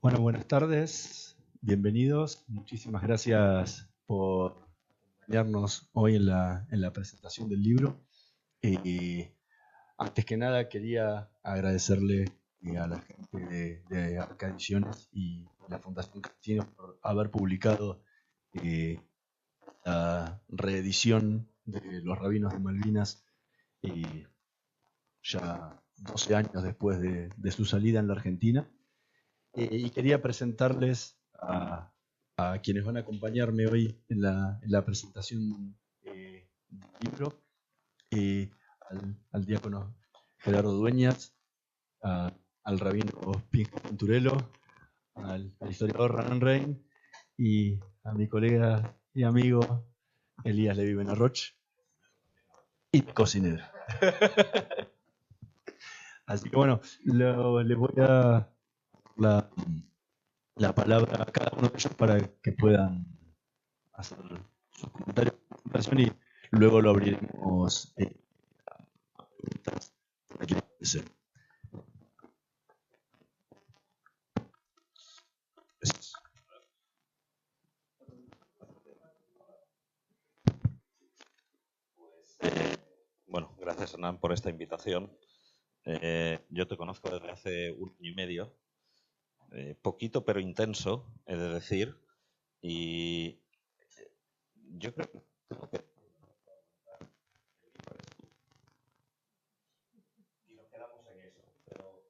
Bueno, buenas tardes, bienvenidos. Muchísimas gracias por acompañarnos hoy en la presentación del libro. Eh, Antes que nada, quería agradecerle a la gente de Arca Ediciones y la Fundación Castiños por haber publicado eh, la reedición de Los Rabinos de Malvinas ya 12 años después de su salida en la Argentina. Y quería presentarles a quienes van a acompañarme hoy en la presentación del libro, al diácono Gerardo Dueñas, al rabino Pinjo Venturello, al historiador Ranan Rein y a mi colega y amigo Elías Levi Benarroch y mi cocinero. Así que bueno, les voy a dar la palabra a cada uno de ellos para que puedan hacer sus comentarios a continuación y luego lo abriremos a preguntas. Bueno, gracias Hernán por esta invitación. Yo te conozco desde hace 1 año y medio, poquito pero intenso, he de decir, y yo creo que tengo que... Y nos quedamos en eso, pero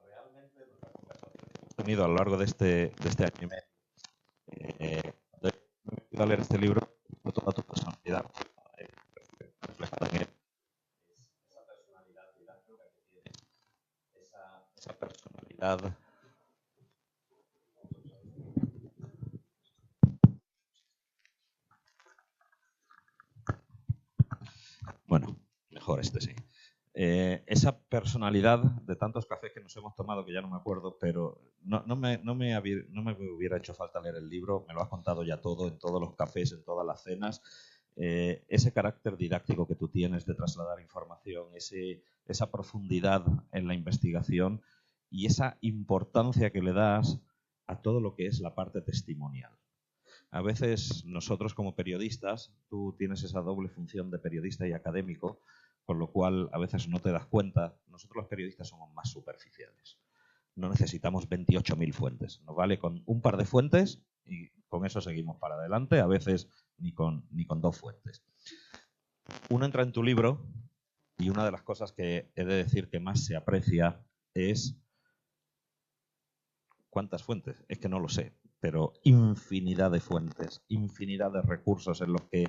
realmente nuestra conversación que hemos tenido a lo largo de este año y medio, cuando he metido a leer este libro, toda tu personalidad reflejada en él. Esa personalidad didáctica que tienes, esa personalidad. Bueno, mejor este sí. Esa personalidad de tantos cafés que nos hemos tomado, que ya no me acuerdo, pero no me hubiera hecho falta leer el libro, me lo has contado ya todo, en todos los cafés, en todas las cenas. Ese carácter didáctico que tú tienes de trasladar información, esa profundidad en la investigación y esa importancia que le das a todo lo que es la parte testimonial. A veces nosotros como periodistas, tú tienes esa doble función de periodista y académico, con lo cual a veces no te das cuenta. Nosotros los periodistas somos más superficiales. No necesitamos 28.000 fuentes. Nos vale con un par de fuentes y con eso seguimos para adelante, a veces ni con 2 fuentes. Uno entra en tu libro y una de las cosas que he de decir que más se aprecia es ¿cuántas fuentes? Es que no lo sé, pero infinidad de fuentes, infinidad de recursos en los que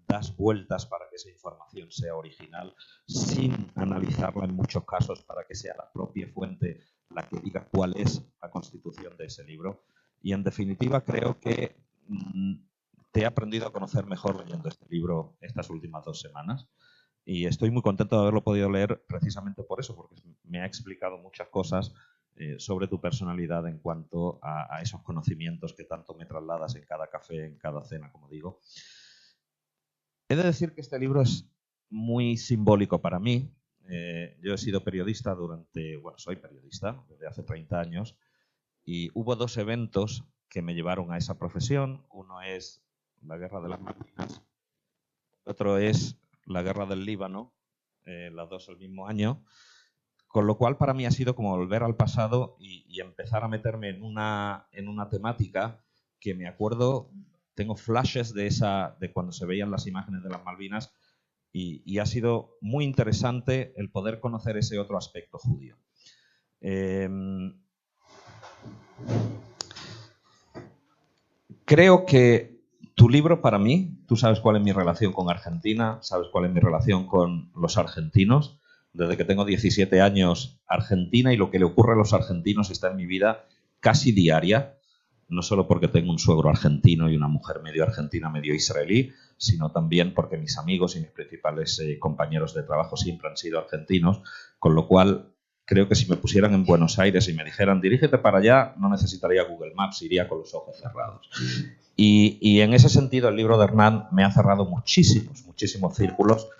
das vueltas para que esa información sea original, sin analizarla en muchos casos para que sea la propia fuente la que diga cuál es la constitución de ese libro. Y en definitiva creo que te he aprendido a conocer mejor leyendo este libro estas últimas 2 semanas. Y estoy muy contento de haberlo podido leer precisamente por eso, porque me ha explicado muchas cosas sobre tu personalidad en cuanto a esos conocimientos que tanto me trasladas en cada café, en cada cena, como digo. He de decir que este libro es muy simbólico para mí. Yo he sido periodista soy periodista desde hace 30 años y hubo 2 eventos que me llevaron a esa profesión. Uno es la Guerra de las Malvinas, otro es la Guerra del Líbano, las 2 el mismo año. Con lo cual, para mí ha sido como volver al pasado y empezar a meterme en una temática que me acuerdo, tengo flashes de cuando se veían las imágenes de las Malvinas y ha sido muy interesante el poder conocer ese otro aspecto judío. Creo que tu libro, para mí, tú sabes cuál es mi relación con Argentina, sabes cuál es mi relación con los argentinos. Desde que tengo 17 años, Argentina y lo que le ocurre a los argentinos está en mi vida casi diaria, no solo porque tengo un suegro argentino y una mujer medio argentina, medio israelí, sino también porque mis amigos y mis principales compañeros de trabajo siempre han sido argentinos, con lo cual creo que si me pusieran en Buenos Aires y me dijeran dirígete para allá, no necesitaría Google Maps, iría con los ojos cerrados. Y en ese sentido el libro de Hernán me ha cerrado muchísimos círculos.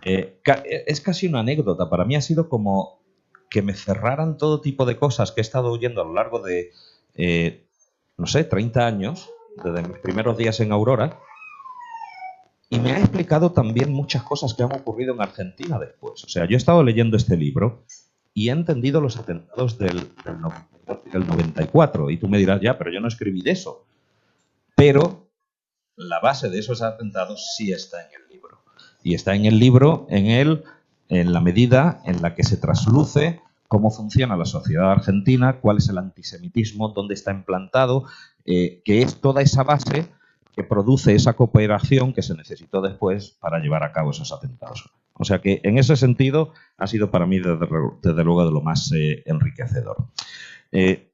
Es casi una anécdota. Para mí ha sido como que me cerraran todo tipo de cosas que he estado oyendo a lo largo de no sé, 30 años, desde mis primeros días en Aurora, y me ha explicado también muchas cosas que han ocurrido en Argentina después. O sea, yo he estado leyendo este libro y he entendido los atentados del 94. Y tú me dirás, ya, pero yo no escribí de eso. Pero la base de esos atentados sí está en el libro. Y está en el libro en la medida en la que se trasluce cómo funciona la sociedad argentina, cuál es el antisemitismo, dónde está implantado, que es toda esa base que produce esa cooperación que se necesitó después para llevar a cabo esos atentados. O sea que en ese sentido ha sido para mí desde luego de lo más enriquecedor.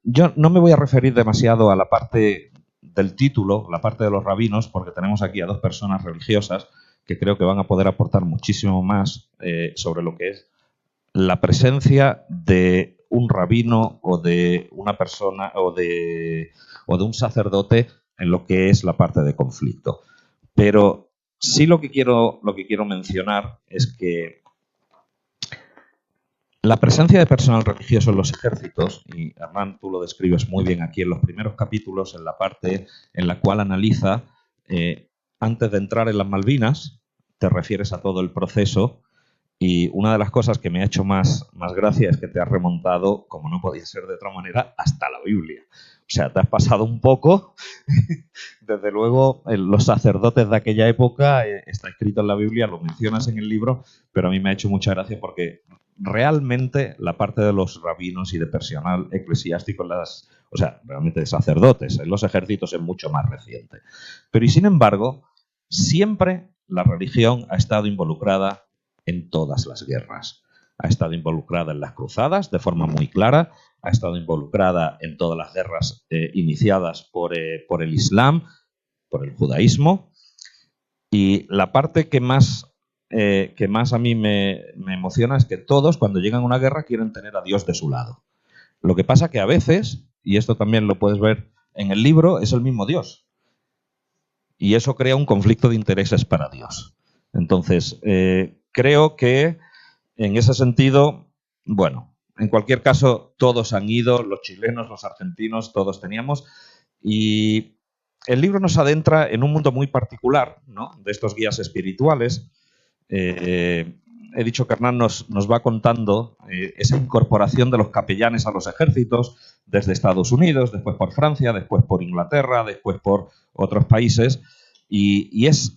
Yo no me voy a referir demasiado a la parte del título, la parte de los rabinos, porque tenemos aquí a dos personas religiosas que creo que van a poder aportar muchísimo más sobre lo que es la presencia de un rabino o de una persona o de un sacerdote en lo que es la parte de conflicto. Pero sí lo que quiero mencionar es que la presencia de personal religioso en los ejércitos, y Hernán, tú lo describes muy bien aquí en los primeros capítulos, en la parte en la cual analiza, antes de entrar en las Malvinas, te refieres a todo el proceso, y una de las cosas que me ha hecho más gracia es que te has remontado, como no podía ser de otra manera, hasta la Biblia. O sea, te has pasado un poco. Desde luego, los sacerdotes de aquella época, está escrito en la Biblia, lo mencionas en el libro, pero a mí me ha hecho mucha gracia porque realmente la parte de los rabinos y de personal eclesiástico, o sea, realmente de sacerdotes en los ejércitos es mucho más reciente. Pero y sin embargo, siempre la religión ha estado involucrada en todas las guerras. Ha estado involucrada en las cruzadas de forma muy clara, ha estado involucrada en todas las guerras iniciadas por el Islam, por el judaísmo, y la parte que más a mí me emociona es que todos, cuando llegan a una guerra, quieren tener a Dios de su lado. Lo que pasa que a veces, y esto también lo puedes ver en el libro, es el mismo Dios. Y eso crea un conflicto de intereses para Dios. Entonces, creo que en ese sentido, bueno, en cualquier caso, todos han ido, los chilenos, los argentinos, todos teníamos, y el libro nos adentra en un mundo muy particular, ¿no?, de estos guías espirituales. He dicho que Hernán nos va contando esa incorporación de los capellanes a los ejércitos desde Estados Unidos, después por Francia, después por Inglaterra, después por otros países, y es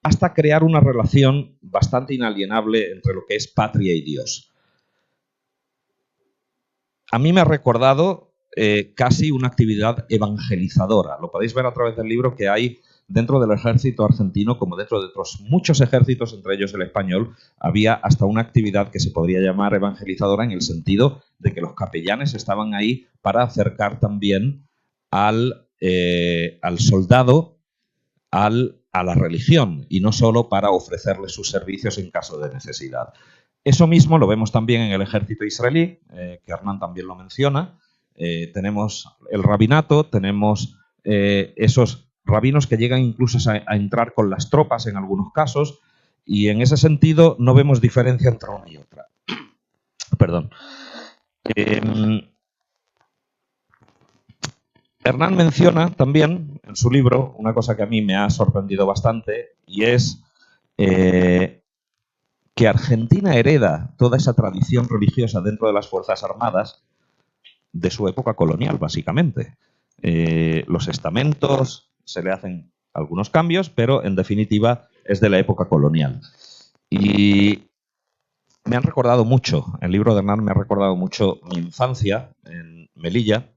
hasta crear una relación bastante inalienable entre lo que es patria y Dios. A mí me ha recordado casi una actividad evangelizadora. Lo podéis ver a través del libro que hay dentro del ejército argentino, como dentro de otros muchos ejércitos, entre ellos el español, había hasta una actividad que se podría llamar evangelizadora en el sentido de que los capellanes estaban ahí para acercar también al soldado a la religión y no solo para ofrecerle sus servicios en caso de necesidad. Eso mismo lo vemos también en el ejército israelí, que Hernán también lo menciona. Tenemos el rabinato, tenemos esos rabinos que llegan incluso a entrar con las tropas en algunos casos, y en ese sentido no vemos diferencia entre una y otra. Perdón. Hernán menciona también en su libro una cosa que a mí me ha sorprendido bastante, y es que Argentina hereda toda esa tradición religiosa dentro de las Fuerzas Armadas de su época colonial, básicamente. Los estamentos, se le hacen algunos cambios, pero en definitiva es de la época colonial. Y me han recordado mucho, el libro de Hernán me ha recordado mucho mi infancia en Melilla,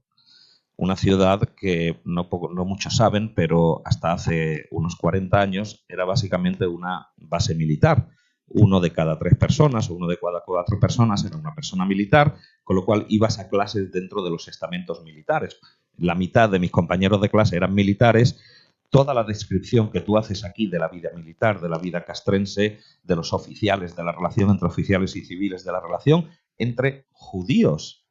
una ciudad que no muchos saben, pero hasta hace unos 40 años era básicamente una base militar. Uno de cada 3 personas o uno de cada 4 personas era una persona militar, con lo cual ibas a clases dentro de los estamentos militares. La mitad de mis compañeros de clase eran militares. Toda la descripción que tú haces aquí de la vida militar, de la vida castrense, de los oficiales, de la relación entre oficiales y civiles, de la relación entre judíos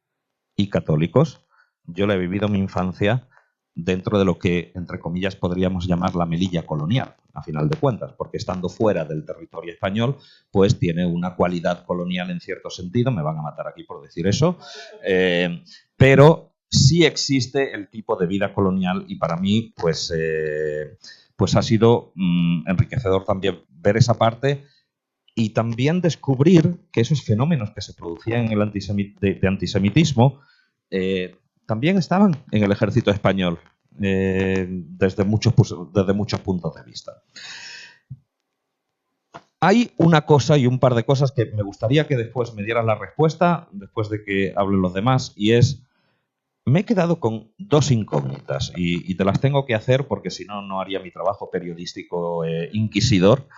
y católicos, yo la he vivido en mi infancia dentro de lo que, entre comillas, podríamos llamar la Melilla colonial, a final de cuentas, porque estando fuera del territorio español, pues tiene una cualidad colonial en cierto sentido, me van a matar aquí por decir eso, pero sí existe el tipo de vida colonial y para mí pues ha sido enriquecedor también ver esa parte y también descubrir que esos fenómenos que se producían en el de antisemitismo también estaban en el ejército español desde muchos puntos de vista. Hay una cosa y un par de cosas que me gustaría que después me dieras la respuesta, después de que hablen los demás, y es, me he quedado con dos incógnitas y te las tengo que hacer porque si no, no haría mi trabajo periodístico inquisidor.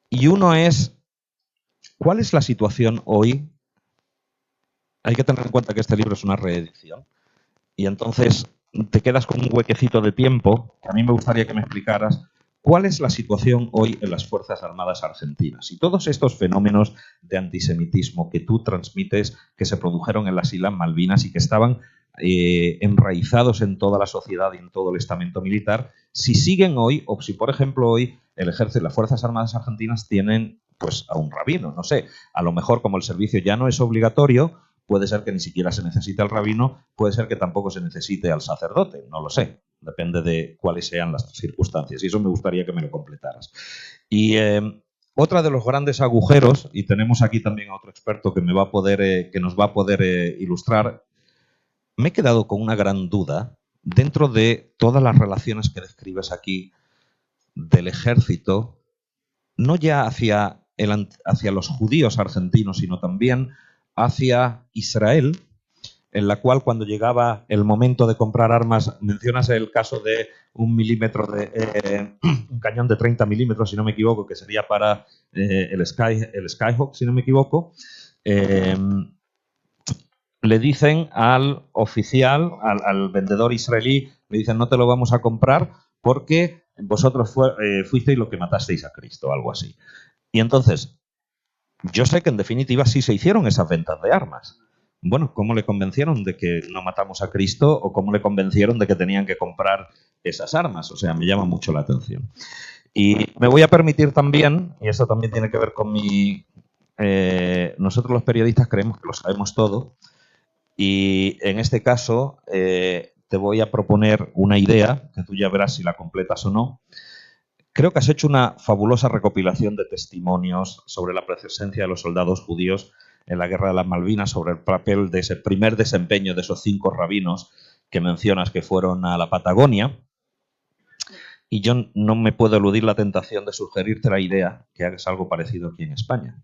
Y uno es, ¿cuál es la situación hoy? Hay que tener en cuenta que este libro es una reedición y entonces te quedas con un huequecito de tiempo. A mí me gustaría que me explicaras ¿cuál es la situación hoy en las Fuerzas Armadas Argentinas? Y todos estos fenómenos de antisemitismo que tú transmites, que se produjeron en las Islas Malvinas y que estaban enraizados en toda la sociedad y en todo el estamento militar, si siguen hoy, o si por ejemplo hoy el ejército y las Fuerzas Armadas Argentinas tienen pues a un rabino, no sé, a lo mejor como el servicio ya no es obligatorio, puede ser que ni siquiera se necesite al rabino, puede ser que tampoco se necesite al sacerdote, no lo sé. Depende de cuáles sean las circunstancias. Y eso me gustaría que me lo completaras. Y otra de los grandes agujeros, y tenemos aquí también a otro experto que nos va a poder ilustrar, me he quedado con una gran duda dentro de todas las relaciones que describes aquí del ejército, no ya hacia los judíos argentinos, sino también hacia Israel, en la cual cuando llegaba el momento de comprar armas, mencionas el caso de un cañón de 30 milímetros, si no me equivoco, que sería para el Skyhawk, si no me equivoco, le dicen al oficial, al vendedor israelí, le dicen no te lo vamos a comprar porque vosotros fuisteis los que matasteis a Cristo, algo así. Y entonces, yo sé que en definitiva sí se hicieron esas ventas de armas. Bueno, ¿cómo le convencieron de que no matamos a Cristo o cómo le convencieron de que tenían que comprar esas armas? O sea, me llama mucho la atención. Y me voy a permitir también, y eso también tiene que ver con nosotros los periodistas creemos que lo sabemos todo y en este caso te voy a proponer una idea, que tú ya verás si la completas o no. Creo que has hecho una fabulosa recopilación de testimonios sobre la presencia de los soldados judíos en la Guerra de las Malvinas, sobre el papel de ese primer desempeño de esos 5 rabinos que mencionas que fueron a la Patagonia. Y yo no me puedo eludir la tentación de sugerirte la idea que hagas algo parecido aquí en España.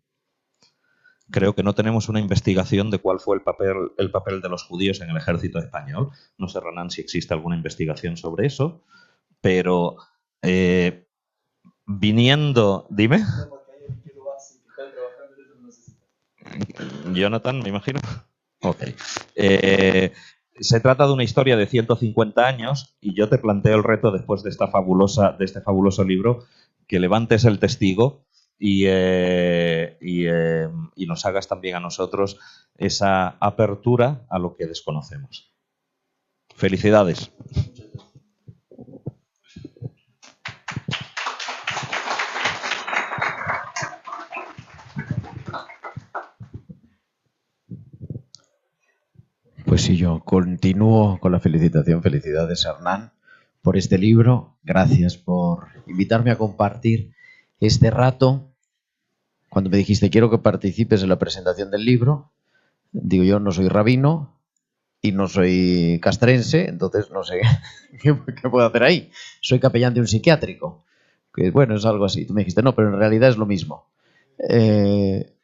Creo que no tenemos una investigación de cuál fue el papel de los judíos en el ejército español. No sé, Renan, si existe alguna investigación sobre eso, pero viniendo... Dime. Jonathan, me imagino. Ok. Se trata de una historia de 150 años y yo te planteo el reto después de este fabuloso libro que levantes el testigo y nos hagas también a nosotros esa apertura a lo que desconocemos. Felicidades. Pues sí, yo continúo con la felicitación. Felicidades, Hernán, por este libro. Gracias por invitarme a compartir este rato. Cuando me dijiste quiero que participes en la presentación del libro, digo yo no soy rabino y no soy castrense, entonces no sé qué puedo hacer ahí. Soy capellán de un psiquiátrico, que bueno, es algo así. Tú me dijiste no, pero en realidad es lo mismo,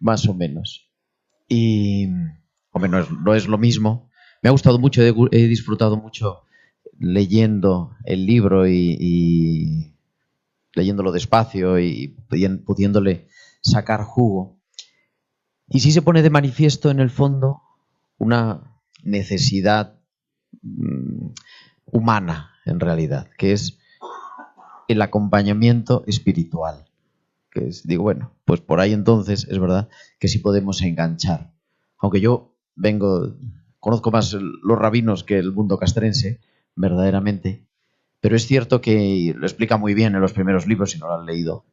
más o menos. Y hombre, no es lo mismo. Me ha gustado mucho, he disfrutado mucho leyendo el libro y leyéndolo despacio y pudiéndole sacar jugo. Y sí se pone de manifiesto en el fondo una necesidad humana, en realidad, que es el acompañamiento espiritual. Que es, digo, bueno, pues por ahí entonces es verdad que sí podemos enganchar. Aunque yo conozco más los rabinos que el mundo castrense, verdaderamente, pero es cierto que lo explica muy bien en los primeros libros, si no lo han leído,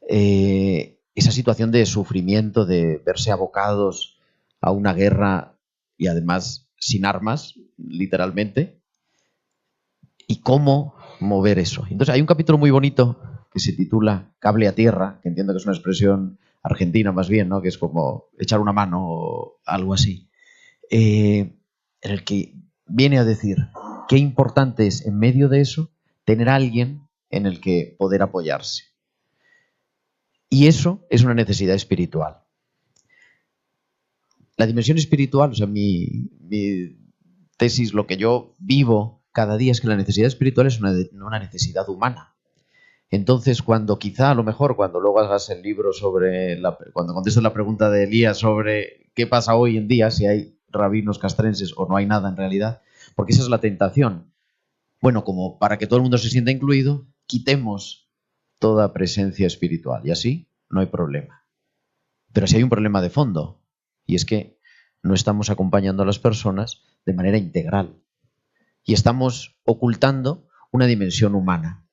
esa situación de sufrimiento, de verse abocados a una guerra y además sin armas, literalmente, y cómo mover eso. Entonces hay un capítulo muy bonito que se titula Cable a tierra, que entiendo que es una expresión argentina más bien, ¿no? Que es como echar una mano o algo así, en el que viene a decir qué importante es en medio de eso tener a alguien en el que poder apoyarse. Y eso es una necesidad espiritual. La dimensión espiritual, o sea, mi tesis, lo que yo vivo cada día es que la necesidad espiritual es una necesidad humana. Entonces, cuando quizá, a lo mejor, cuando luego hagas el libro cuando contestes la pregunta de Elías sobre qué pasa hoy en día, si hay rabinos castrenses o no hay nada en realidad, porque esa es la tentación. Bueno, como para que todo el mundo se sienta incluido, quitemos toda presencia espiritual y así no hay problema. Pero sí hay un problema de fondo, y es que no estamos acompañando a las personas de manera integral y estamos ocultando una dimensión humana.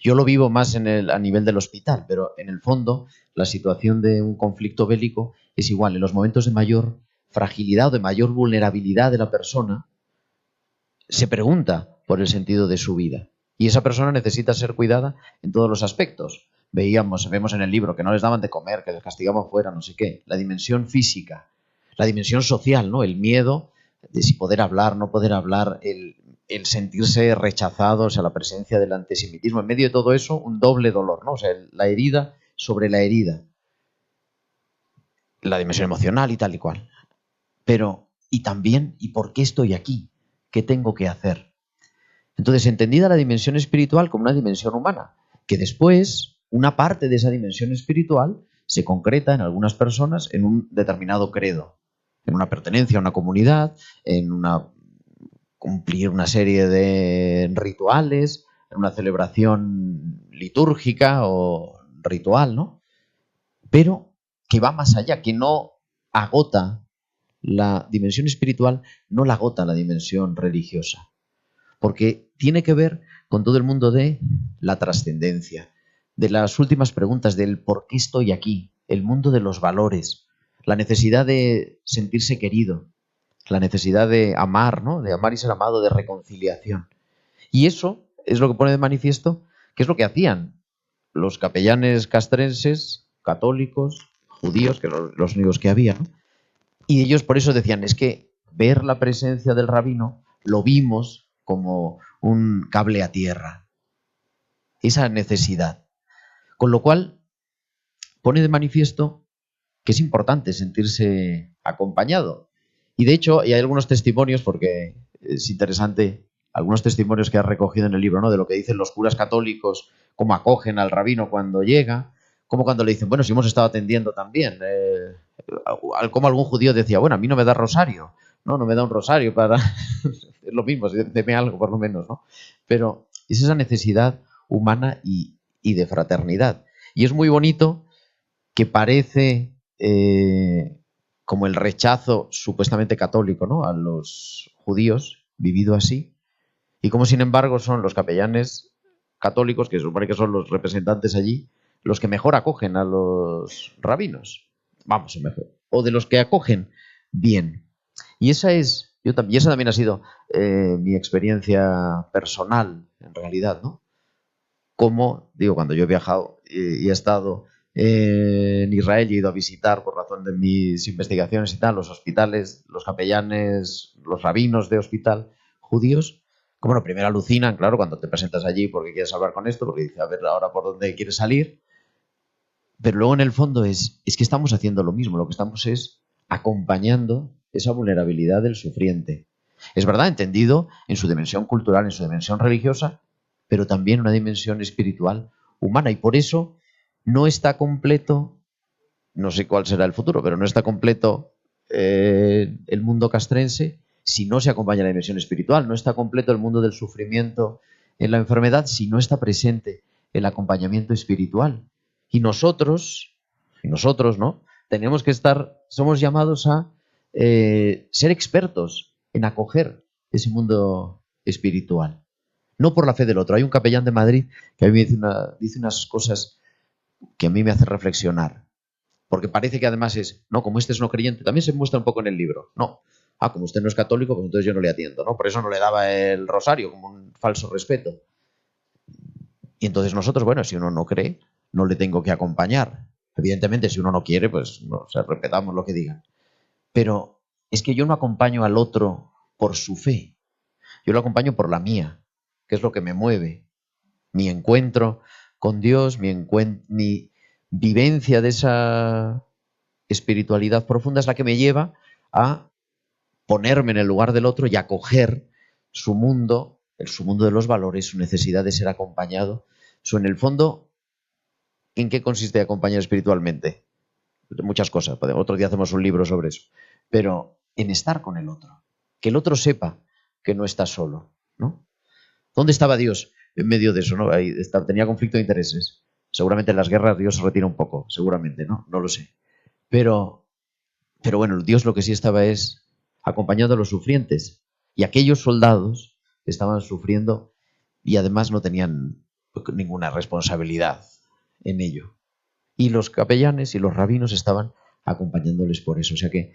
Yo lo vivo más a nivel del hospital, pero en el fondo la situación de un conflicto bélico es igual. En los momentos de mayor fragilidad o de mayor vulnerabilidad de la persona, se pregunta por el sentido de su vida. Y esa persona necesita ser cuidada en todos los aspectos. Vemos en el libro que no les daban de comer, que les castigaban fuera, no sé qué. La dimensión física, la dimensión social, ¿no? El miedo de si poder hablar, no poder hablar, el sentirse rechazado, o sea, la presencia del antisemitismo. En medio de todo eso, un doble dolor, ¿no? O sea, la herida sobre la herida. La dimensión emocional y tal y cual. Pero, y también, ¿y por qué estoy aquí? ¿Qué tengo que hacer? Entonces, entendida la dimensión espiritual como una dimensión humana, que después, una parte de esa dimensión espiritual se concreta en algunas personas en un determinado credo, en una pertenencia a una comunidad, en cumplir una serie de rituales, en una celebración litúrgica o ritual, ¿no? Pero que va más allá, que no agota la dimensión espiritual, no la agota la dimensión religiosa, porque tiene que ver con todo el mundo de la trascendencia, de las últimas preguntas del por qué estoy aquí, el mundo de los valores, la necesidad de sentirse querido, la necesidad de amar, ¿no? De amar y ser amado, de reconciliación. Y eso es lo que pone de manifiesto, que es lo que hacían los capellanes castrenses, católicos, judíos, que eran los únicos que había, ¿no? Y ellos por eso decían, es que ver la presencia del rabino lo vimos como un cable a tierra. Esa necesidad. Con lo cual, pone de manifiesto que es importante sentirse acompañado. Y de hecho, hay algunos testimonios, porque es interesante, algunos testimonios que has recogido en el libro, ¿no? De lo que dicen los curas católicos, cómo acogen al rabino cuando llega, como cuando le dicen, bueno, si hemos estado atendiendo también, como algún judío decía, bueno, a mí no me da rosario, no me da un rosario para... es lo mismo, deme algo por lo menos, ¿no? Pero es esa necesidad humana y de fraternidad. Y es muy bonito que parece como el rechazo supuestamente católico, ¿no? A los judíos, vivido así, y como sin embargo son los capellanes católicos, que se supone que son los representantes allí, los que mejor acogen a los rabinos, vamos, mejor, o de los que acogen bien. Y esa también ha sido mi experiencia personal, en realidad, ¿no? Como, digo, cuando yo he viajado y he estado en Israel y he ido a visitar, por razón de mis investigaciones y tal, los hospitales, los capellanes, los rabinos de hospital judíos, como bueno, primero alucinan, claro, cuando te presentas allí porque quieres hablar con esto, porque dices, a ver, ahora por dónde quieres salir. Pero luego en el fondo es que estamos haciendo lo mismo, lo que estamos es acompañando esa vulnerabilidad del sufriente. Es verdad, entendido en su dimensión cultural, en su dimensión religiosa, pero también una dimensión espiritual humana. Y por eso no está completo, no sé cuál será el futuro, pero no está completo el mundo castrense si no se acompaña la dimensión espiritual. No está completo el mundo del sufrimiento en la enfermedad si no está presente el acompañamiento espiritual. Y nosotros, ¿no? Tenemos que somos llamados a ser expertos en acoger ese mundo espiritual. No por la fe del otro. Hay un capellán de Madrid que a mí me dice unas cosas que a mí me hacen reflexionar. Porque parece que además como este es no creyente, también se muestra un poco en el libro. No, Ah, como usted no es católico, pues entonces yo no le atiendo, ¿no? Por eso no le daba el rosario, como un falso respeto. Y entonces nosotros, bueno, si uno no cree, no le tengo que acompañar. Evidentemente, si uno no quiere, pues no, o sea, respetamos lo que digan. Pero es que yo no acompaño al otro por su fe. Yo lo acompaño por la mía, que es lo que me mueve. Mi encuentro con Dios, mi vivencia de esa espiritualidad profunda es la que me lleva a ponerme en el lugar del otro y acoger su mundo, su mundo de los valores, su necesidad de ser acompañado. En el fondo, ¿en qué consiste acompañar espiritualmente? Muchas cosas. Otro día hacemos un libro sobre eso. Pero en estar con el otro. Que el otro sepa que no está solo, ¿no? ¿Dónde estaba Dios en medio de eso, ¿no? Ahí tenía conflicto de intereses. Seguramente en las guerras Dios se retira un poco, seguramente, ¿no? No lo sé. Pero bueno, Dios lo que sí estaba es acompañando a los sufrientes. Y aquellos soldados que estaban sufriendo y además no tenían ninguna responsabilidad en ello. Y los capellanes y los rabinos estaban acompañándoles por eso. O sea que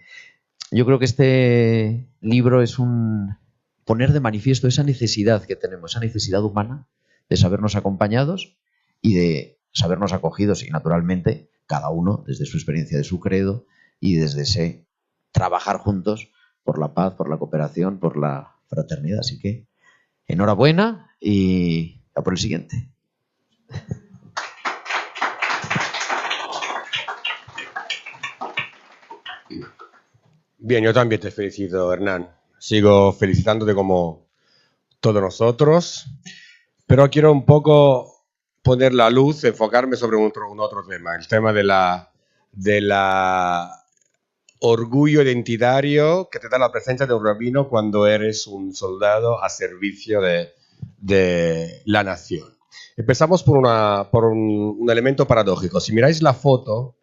yo creo que este libro es un poner de manifiesto esa necesidad que tenemos, esa necesidad humana de sabernos acompañados y de sabernos acogidos y naturalmente cada uno desde su experiencia de su credo y desde ese trabajar juntos por la paz, por la cooperación, por la fraternidad. Así que enhorabuena y a por el siguiente. Bien, yo también te felicito, Hernán. Sigo felicitándote como todos nosotros, pero quiero un poco poner la luz, enfocarme sobre un otro tema, el tema de la orgullo identitario que te da la presencia de un rabino cuando eres un soldado a servicio de la nación. Empezamos por un elemento paradójico. Si miráis la foto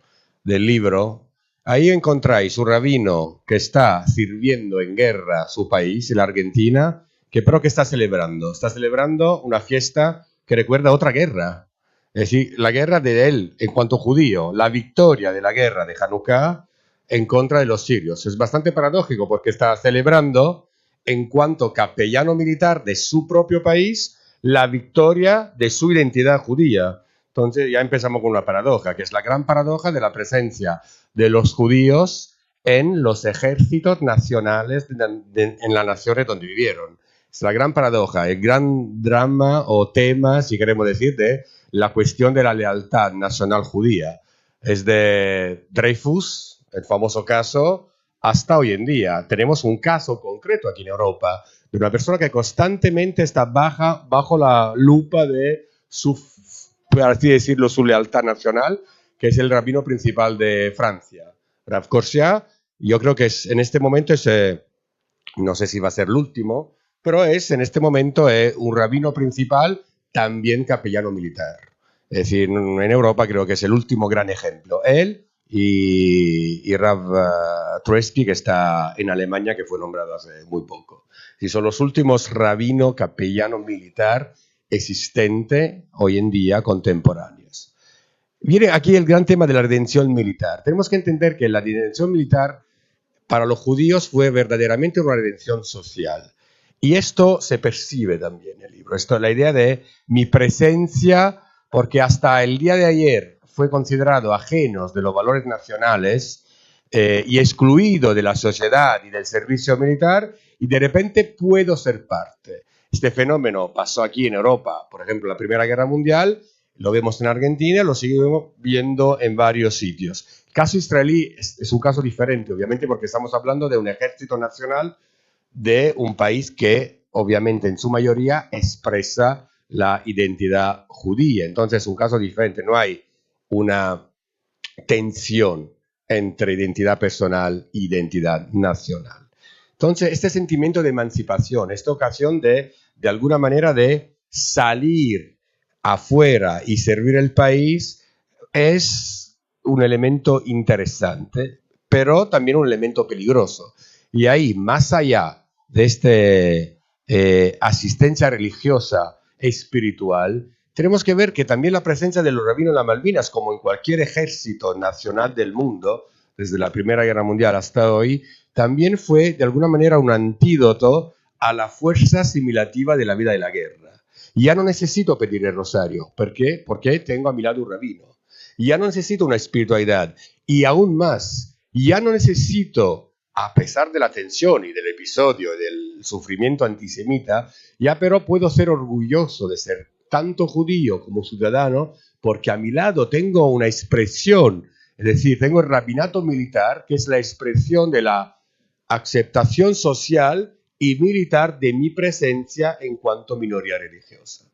del libro, ahí encontráis un rabino que está sirviendo en guerra a su país, la Argentina, pero que está celebrando. Está celebrando una fiesta que recuerda otra guerra. Es decir, la guerra de él en cuanto judío, la victoria de la guerra de Hanukkah en contra de los sirios. Es bastante paradójico porque está celebrando en cuanto capellano militar de su propio país la victoria de su identidad judía. Entonces ya empezamos con una paradoja, que es la gran paradoja de la presencia de los judíos en los ejércitos nacionales en las naciones donde vivieron. Es la gran paradoja, el gran drama o tema, si queremos decir, de la cuestión de la lealtad nacional judía. Es de Dreyfus, el famoso caso, hasta hoy en día. Tenemos un caso concreto aquí en Europa de una persona que constantemente está bajo la lupa de su, por así decirlo, su lealtad nacional, que es el rabino principal de Francia, Rav Kosia. Yo creo que en este momento no sé si va a ser el último, pero en este momento un rabino principal, también capellano militar. Es decir, en Europa creo que es el último gran ejemplo. Él y Rav Trotsky, que está en Alemania, que fue nombrado hace muy poco. Y son los últimos rabino capellano militar existente hoy en día contemporáneos. Viene aquí el gran tema de la redención militar. Tenemos que entender que la redención militar para los judíos fue verdaderamente una redención social. Y esto se percibe también en el libro. La idea de mi presencia, porque hasta el día de ayer fue considerado ajenos de los valores nacionales y excluido de la sociedad y del servicio militar, y de repente puedo ser parte. Este fenómeno pasó aquí en Europa, por ejemplo, en la Primera Guerra Mundial, lo vemos en Argentina, lo seguimos viendo en varios sitios. El caso israelí es un caso diferente, obviamente, porque estamos hablando de un ejército nacional de un país que, obviamente, en su mayoría expresa la identidad judía. Entonces, es un caso diferente, no hay una tensión entre identidad personal e identidad nacional. Entonces, este sentimiento de emancipación, esta ocasión de alguna manera, de salir afuera y servir el país, es un elemento interesante, pero también un elemento peligroso. Y ahí, más allá de esta asistencia religiosa espiritual, tenemos que ver que también la presencia de los rabinos en las Malvinas, como en cualquier ejército nacional del mundo, desde la Primera Guerra Mundial hasta hoy, también fue de alguna manera un antídoto a la fuerza asimilativa de la vida de la guerra. Ya no necesito pedir el rosario. ¿Por qué? Porque tengo a mi lado un rabino. Ya no necesito una espiritualidad. Y aún más, ya no necesito, a pesar de la tensión y del episodio, del sufrimiento antisemita, ya pero puedo ser orgulloso de ser tanto judío como ciudadano, porque a mi lado tengo una expresión, es decir, tengo el rabinato militar, que es la expresión de la aceptación social y militar de mi presencia en cuanto minoría religiosa.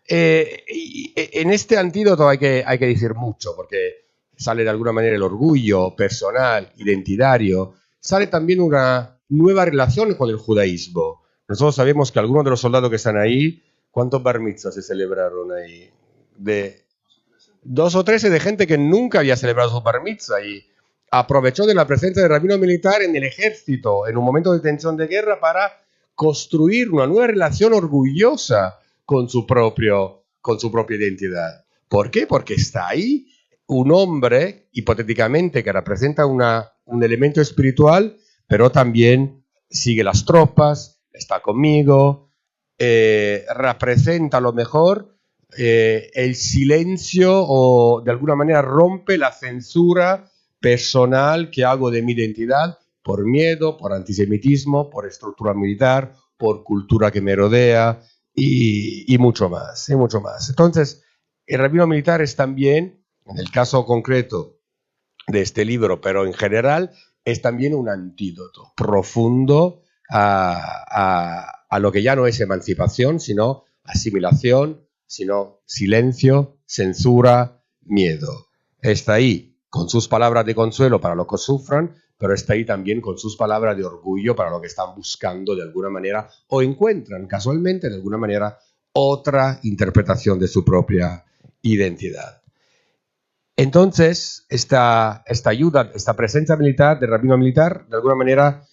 En este antídoto hay que decir mucho, porque sale de alguna manera el orgullo personal, identitario, sale también una nueva relación con el judaísmo. Nosotros sabemos que algunos de los soldados que están ahí, ¿cuántos bar mitzvahs se celebraron ahí? De 2 o 13 de gente que nunca había celebrado su bar mitzvah y aprovechó de la presencia del rabino militar en el ejército, en un momento de tensión de guerra, para construir una nueva relación orgullosa con su propia identidad. ¿Por qué? Porque está ahí un hombre, hipotéticamente, que representa un elemento espiritual, pero también sigue las tropas, está conmigo, representa a lo mejor el silencio o de alguna manera rompe la censura personal que hago de mi identidad por miedo, por antisemitismo, por estructura militar, por cultura que me rodea y mucho más, y mucho más. Entonces, el rabino militar es también, en el caso concreto de este libro, pero en general, es también un antídoto profundo a lo que ya no es emancipación, sino asimilación, sino silencio, censura, miedo. Está ahí con sus palabras de consuelo para los que sufran, pero está ahí también con sus palabras de orgullo para los que están buscando de alguna manera o encuentran casualmente de alguna manera otra interpretación de su propia identidad. Entonces, esta ayuda, esta presencia militar, del rabino militar, de alguna manera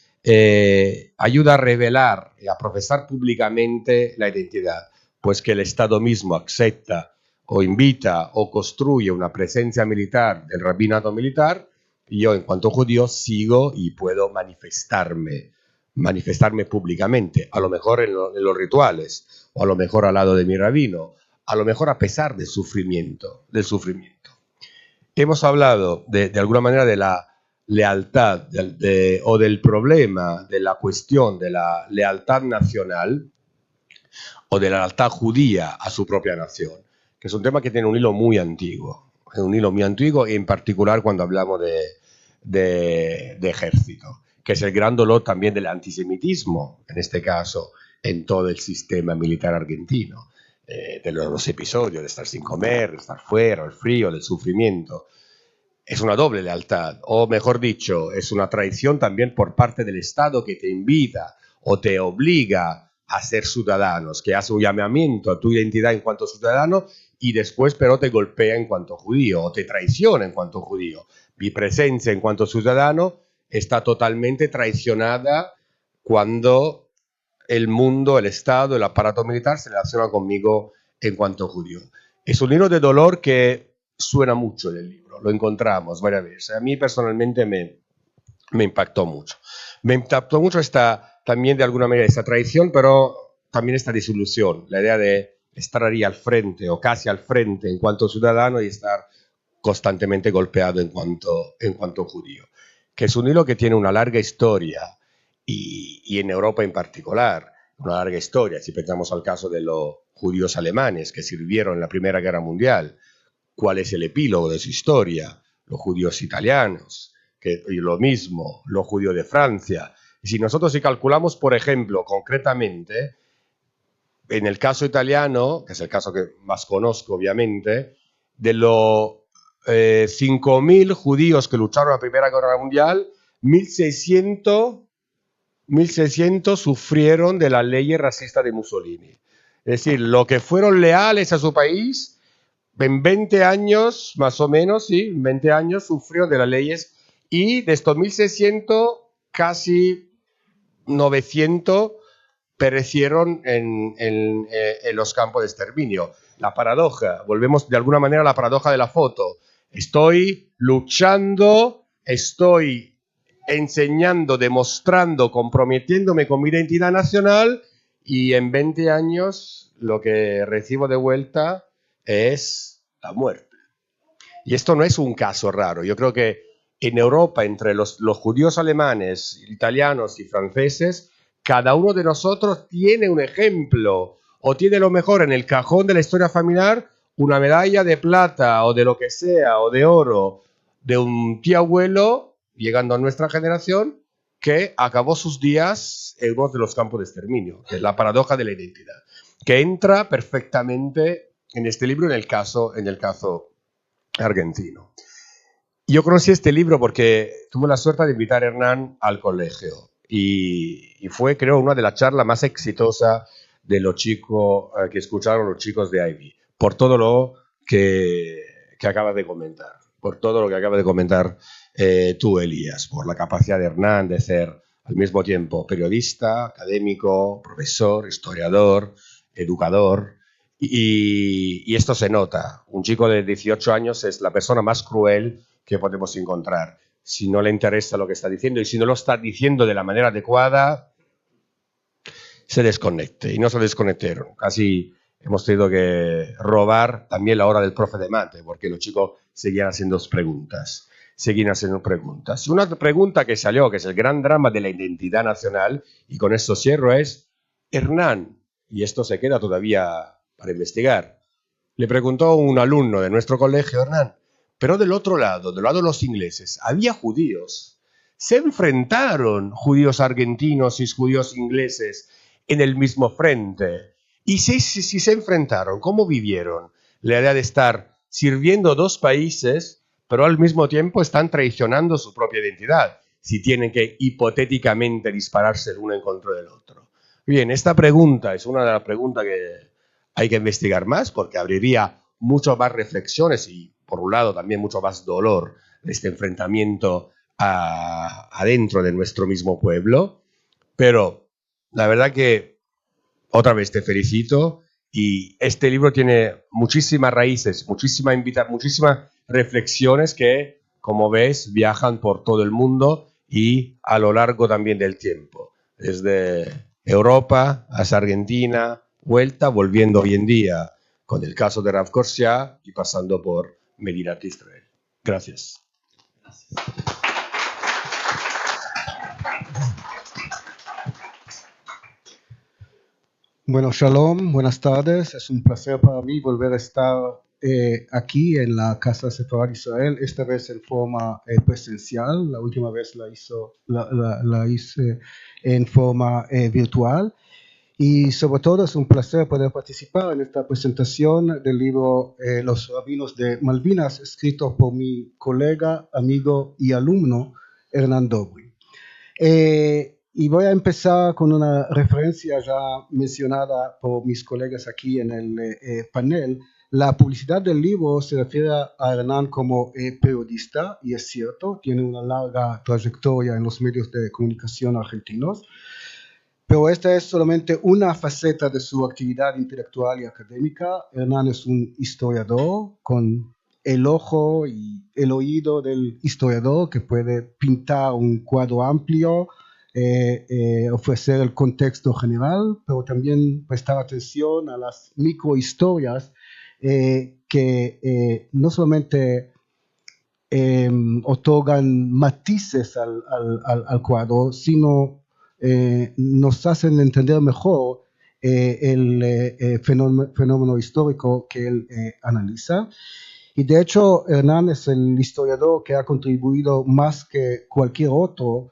ayuda a revelar y a profesar públicamente la identidad, pues que el Estado mismo acepta o invita o construye una presencia militar del rabinato militar, y yo en cuanto judío sigo y puedo manifestarme públicamente, a lo mejor en los rituales, o a lo mejor al lado de mi rabino, a lo mejor a pesar del sufrimiento. Hemos hablado de alguna manera de la lealtad o del problema, de la cuestión de la lealtad nacional o de la lealtad judía a su propia nación, que es un tema que tiene un hilo muy antiguo, y en particular cuando hablamos de ejército, que es el gran dolor también del antisemitismo, en este caso, en todo el sistema militar argentino, de los episodios de estar sin comer, de estar fuera, el frío, del sufrimiento. Es una doble lealtad, o mejor dicho, es una traición también por parte del Estado que te invita o te obliga a ser ciudadanos, que hace un llamamiento a tu identidad en cuanto ciudadano y después pero te golpea en cuanto judío o te traiciona en cuanto judío. Mi presencia en cuanto ciudadano está totalmente traicionada cuando el mundo, el Estado, el aparato militar se relaciona conmigo en cuanto judío. Es un hilo de dolor que suena mucho en el libro, lo encontramos varias veces. A mí personalmente me impactó mucho. Me impactó mucho también de alguna manera esta traición, pero también esta desilusión, la idea de estar ahí al frente o casi al frente en cuanto ciudadano y estar constantemente golpeado en cuanto judío, que es un hilo que tiene una larga historia y en Europa en particular, una larga historia. Si pensamos al caso de los judíos alemanes que sirvieron en la Primera Guerra Mundial, ¿cuál es el epílogo de su historia? Los judíos italianos, y lo mismo, los judíos de Francia. Y si nosotros calculamos, por ejemplo, concretamente, en el caso italiano, que es el caso que más conozco obviamente, de los 5.000 judíos que lucharon en la Primera Guerra Mundial, 1.600 sufrieron de las leyes racistas de Mussolini. Es decir, los que fueron leales a su país, en 20 años, más o menos, sí, 20 años sufrieron de las leyes, y de estos 1.600, casi 900 perecieron en los campos de exterminio. La paradoja, volvemos de alguna manera a la paradoja de la foto. Estoy luchando, estoy enseñando, demostrando, comprometiéndome con mi identidad nacional y en 20 años lo que recibo de vuelta es la muerte. Y esto no es un caso raro. Yo creo que en Europa, entre los judíos alemanes, italianos y franceses, cada uno de nosotros tiene un ejemplo o tiene lo mejor en el cajón de la historia familiar, una medalla de plata o de lo que sea, o de oro, de un tío abuelo, llegando a nuestra generación, que acabó sus días en uno de los campos de exterminio, que es la paradoja de la identidad, que entra perfectamente en este libro en el caso argentino. Yo conocí este libro porque tuve la suerte de invitar a Hernán al colegio y fue, creo, una de las charlas más exitosas de los chicos que escucharon los chicos de Ivy, por todo lo que acabas de comentar, por todo lo que acabas de comentar tú, Elías, por la capacidad de Hernán de ser al mismo tiempo periodista, académico, profesor, historiador, educador, y esto se nota. Un chico de 18 años es la persona más cruel que podemos encontrar. Si no le interesa lo que está diciendo y si no lo está diciendo de la manera adecuada, se desconecte. Y no se desconectaron. Casi hemos tenido que robar también la hora del profe de mate, porque los chicos seguían haciendo preguntas. Y una pregunta que salió, que es el gran drama de la identidad nacional, y con esto cierro, es: Hernán, y esto se queda todavía para investigar, le preguntó un alumno de nuestro colegio: Hernán, pero del otro lado, del lado de los ingleses, había judíos. ¿Se enfrentaron judíos argentinos y judíos ingleses en el mismo frente? Y si se enfrentaron, ¿cómo vivieron la idea de estar sirviendo dos países, pero al mismo tiempo están traicionando su propia identidad, si tienen que hipotéticamente dispararse el uno en contra del otro? Bien, esta pregunta es una de las preguntas que hay que investigar más, porque abriría mucho más reflexiones y, por un lado, también mucho más dolor de este enfrentamiento adentro de nuestro mismo pueblo. Pero la verdad que otra vez te felicito, y este libro tiene muchísimas raíces, muchísimas reflexiones que, como ves, viajan por todo el mundo y a lo largo también del tiempo, desde Europa hasta Argentina, volviendo hoy en día con el caso de Rav Korsia y pasando por Medinat Israel. Gracias. Bueno, shalom, buenas tardes. Es un placer para mí volver a estar aquí en la Casa Sefarad Israel, esta vez en forma presencial. La última vez la hice en forma virtual. Y sobre todo es un placer poder participar en esta presentación del libro Los Rabinos de Malvinas, escrito por mi colega, amigo y alumno Hernán Dobry. Y voy a empezar con una referencia ya mencionada por mis colegas aquí en el panel. La publicidad del libro se refiere a Hernán como periodista, y es cierto, tiene una larga trayectoria en los medios de comunicación argentinos, pero esta es solamente una faceta de su actividad intelectual y académica. Hernán es un historiador con el ojo y el oído del historiador, que puede pintar un cuadro amplio, ofrecer el contexto general, pero también prestar atención a las microhistorias que no solamente otorgan matices al cuadro, sino nos hacen entender mejor el fenómeno histórico que él analiza. Y de hecho, Hernán es el historiador que ha contribuido más que cualquier otro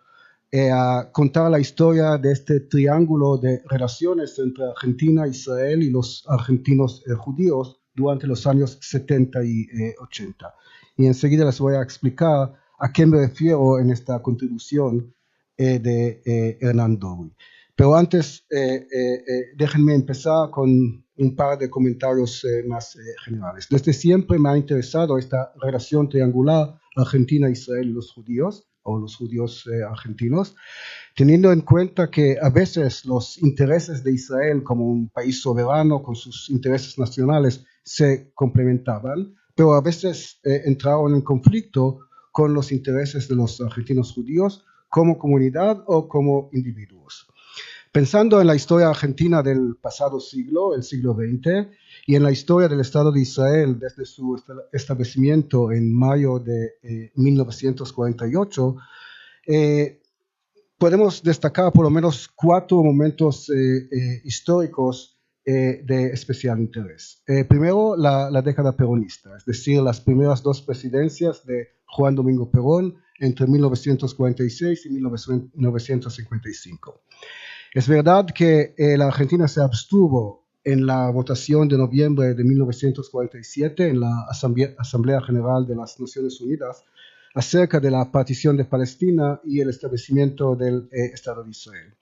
a contar la historia de este triángulo de relaciones entre Argentina, Israel y los argentinos judíos durante los años 70 y 80. Y enseguida les voy a explicar a qué me refiero en esta contribución de Hernán Dobry. Pero antes, déjenme empezar con un par de comentarios más generales. Desde siempre me ha interesado esta relación triangular Argentina, Israel y los judíos, o los judíos argentinos, teniendo en cuenta que a veces los intereses de Israel como un país soberano con sus intereses nacionales se complementaban, pero a veces entraban en conflicto con los intereses de los argentinos judíos, como comunidad o como individuos. Pensando en la historia argentina del pasado siglo, el siglo XX, y en la historia del Estado de Israel desde su establecimiento en mayo de 1948, podemos destacar por lo menos 4 momentos históricos de especial interés. Primero, la década peronista, es decir, las primeras 2 presidencias de Juan Domingo Perón entre 1946 y 1955. Es verdad que la Argentina se abstuvo en la votación de noviembre de 1947 en la Asamblea General de las Naciones Unidas acerca de la partición de Palestina y el establecimiento del Estado de Israel.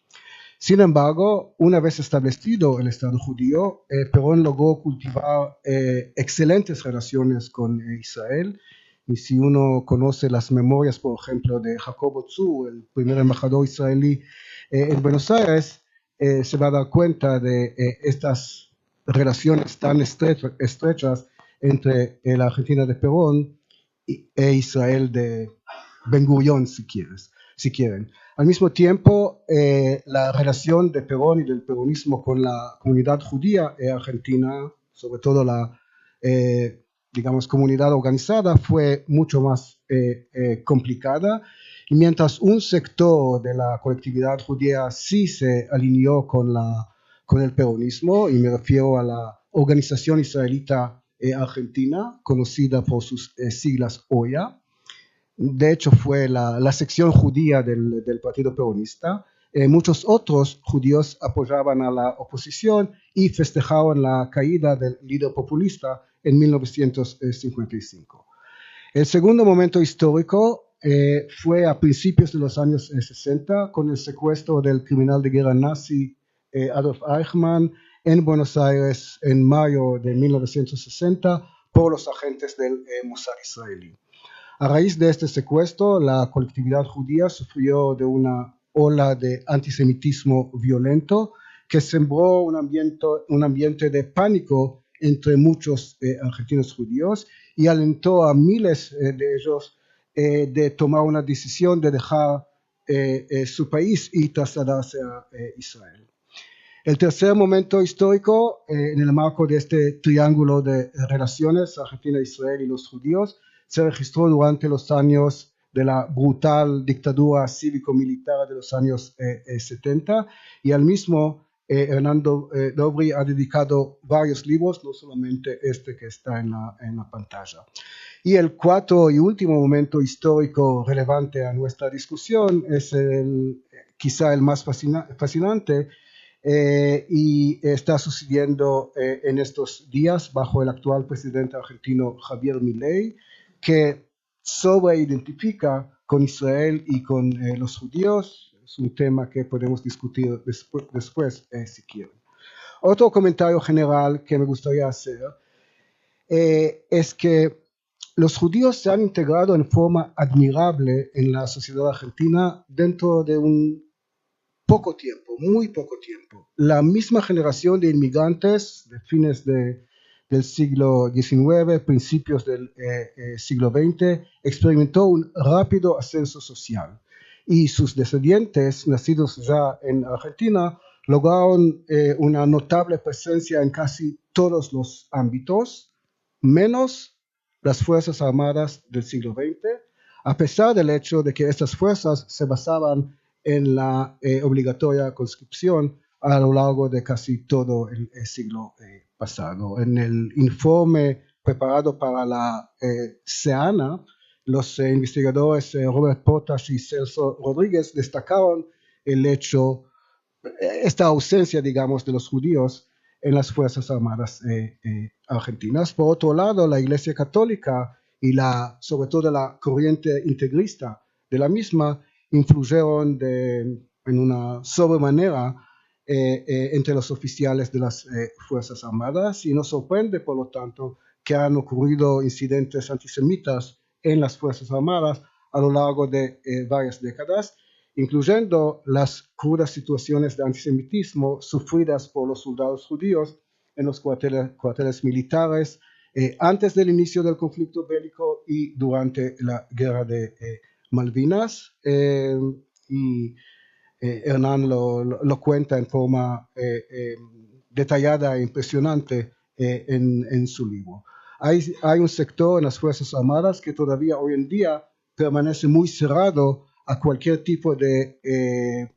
Sin embargo, una vez establecido el Estado judío, Perón logró cultivar excelentes relaciones con Israel. Y si uno conoce las memorias, por ejemplo, de Jacobo Tzur, el primer embajador israelí en Buenos Aires, se va a dar cuenta de estas relaciones tan estrechas entre la Argentina de Perón e Israel de Ben Gurión, si quieren. Al mismo tiempo, la relación de Perón y del peronismo con la comunidad judía argentina, sobre todo la comunidad organizada, fue mucho más complicada. Y mientras un sector de la colectividad judía sí se alineó con el peronismo, y me refiero a la Organización Israelita Argentina, conocida por sus siglas OIA, de hecho fue la sección judía del partido peronista, muchos otros judíos apoyaban a la oposición y festejaban la caída del líder populista en 1955. El segundo momento histórico fue a principios de los años 60 con el secuestro del criminal de guerra nazi Adolf Eichmann en Buenos Aires en mayo de 1960 por los agentes del Mossad israelí. A raíz de este secuestro, la colectividad judía sufrió de una ola de antisemitismo violento que sembró un ambiente de pánico entre muchos argentinos judíos y alentó a miles de ellos de tomar una decisión de dejar su país y trasladarse a Israel. El tercer momento histórico, en el marco de este triángulo de relaciones, Argentina, Israel y los judíos, se registró durante los años de la brutal dictadura cívico-militar de los años 70, y al mismo Hernando Dobry ha dedicado varios libros, no solamente este que está en la pantalla. Y el cuarto y último momento histórico relevante a nuestra discusión es quizá el más fascinante, y está sucediendo en estos días bajo el actual presidente argentino Javier Milei, que sobreidentifica con Israel y con los judíos. Es un tema que podemos discutir después si quieren. Otro comentario general que me gustaría hacer es que los judíos se han integrado en forma admirable en la sociedad argentina dentro de un poco tiempo, muy poco tiempo. La misma generación de inmigrantes de fines del siglo XIX, principios del siglo XX, experimentó un rápido ascenso social, y sus descendientes, nacidos ya en Argentina, lograron una notable presencia en casi todos los ámbitos, menos las Fuerzas Armadas del siglo XX, a pesar del hecho de que estas fuerzas se basaban en la obligatoria conscripción a lo largo de casi todo el siglo pasado. En el informe preparado para la SEANA, los investigadores Robert Potash y Celso Rodríguez destacaron el hecho, esta ausencia, digamos, de los judíos en las Fuerzas Armadas argentinas. Por otro lado, la Iglesia Católica y sobre todo la corriente integrista de la misma influyeron en una sobremanera entre los oficiales de las Fuerzas Armadas, y nos sorprende, por lo tanto, que han ocurrido incidentes antisemitas en las Fuerzas Armadas a lo largo de varias décadas, incluyendo las crudas situaciones de antisemitismo sufridas por los soldados judíos en los cuarteles militares antes del inicio del conflicto bélico y durante la guerra de Malvinas. y Hernán lo cuenta en forma detallada e impresionante en su libro. Hay un sector en las Fuerzas Armadas que todavía hoy en día permanece muy cerrado a cualquier tipo de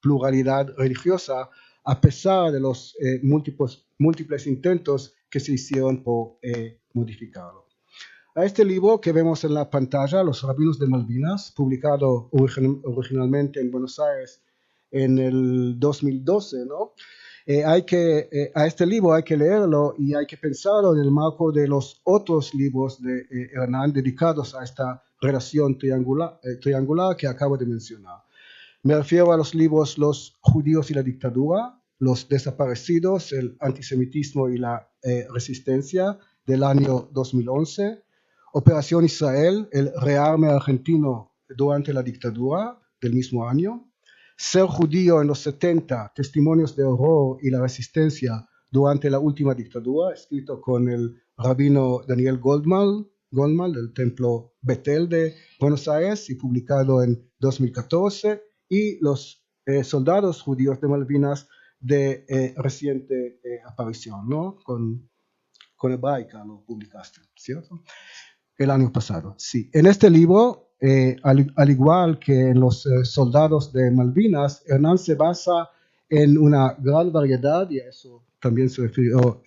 pluralidad religiosa, a pesar de los múltiples intentos que se hicieron por modificarlo. A este libro que vemos en la pantalla, Los Rabinos de Malvinas, publicado originalmente en Buenos Aires en el 2012, ¿no? A este libro hay que leerlo y hay que pensarlo en el marco de los otros libros de Hernán dedicados a esta relación triangular que acabo de mencionar. Me refiero a los libros Los judíos y la dictadura, Los desaparecidos, el antisemitismo y la resistencia, del año 2011, Operación Israel, el rearme argentino durante la dictadura, del mismo año, Ser judío en los 70, testimonios de horror y la resistencia durante la última dictadura, escrito con el rabino Daniel Goldman del templo Betel de Buenos Aires y publicado en 2014, y Los soldados judíos de Malvinas de reciente aparición, ¿no? Con Hebraica lo publicaste, ¿cierto? El año pasado, sí. En este libro, al igual que en los soldados de Malvinas, Hernán se basa en una gran variedad, y a eso también se refirió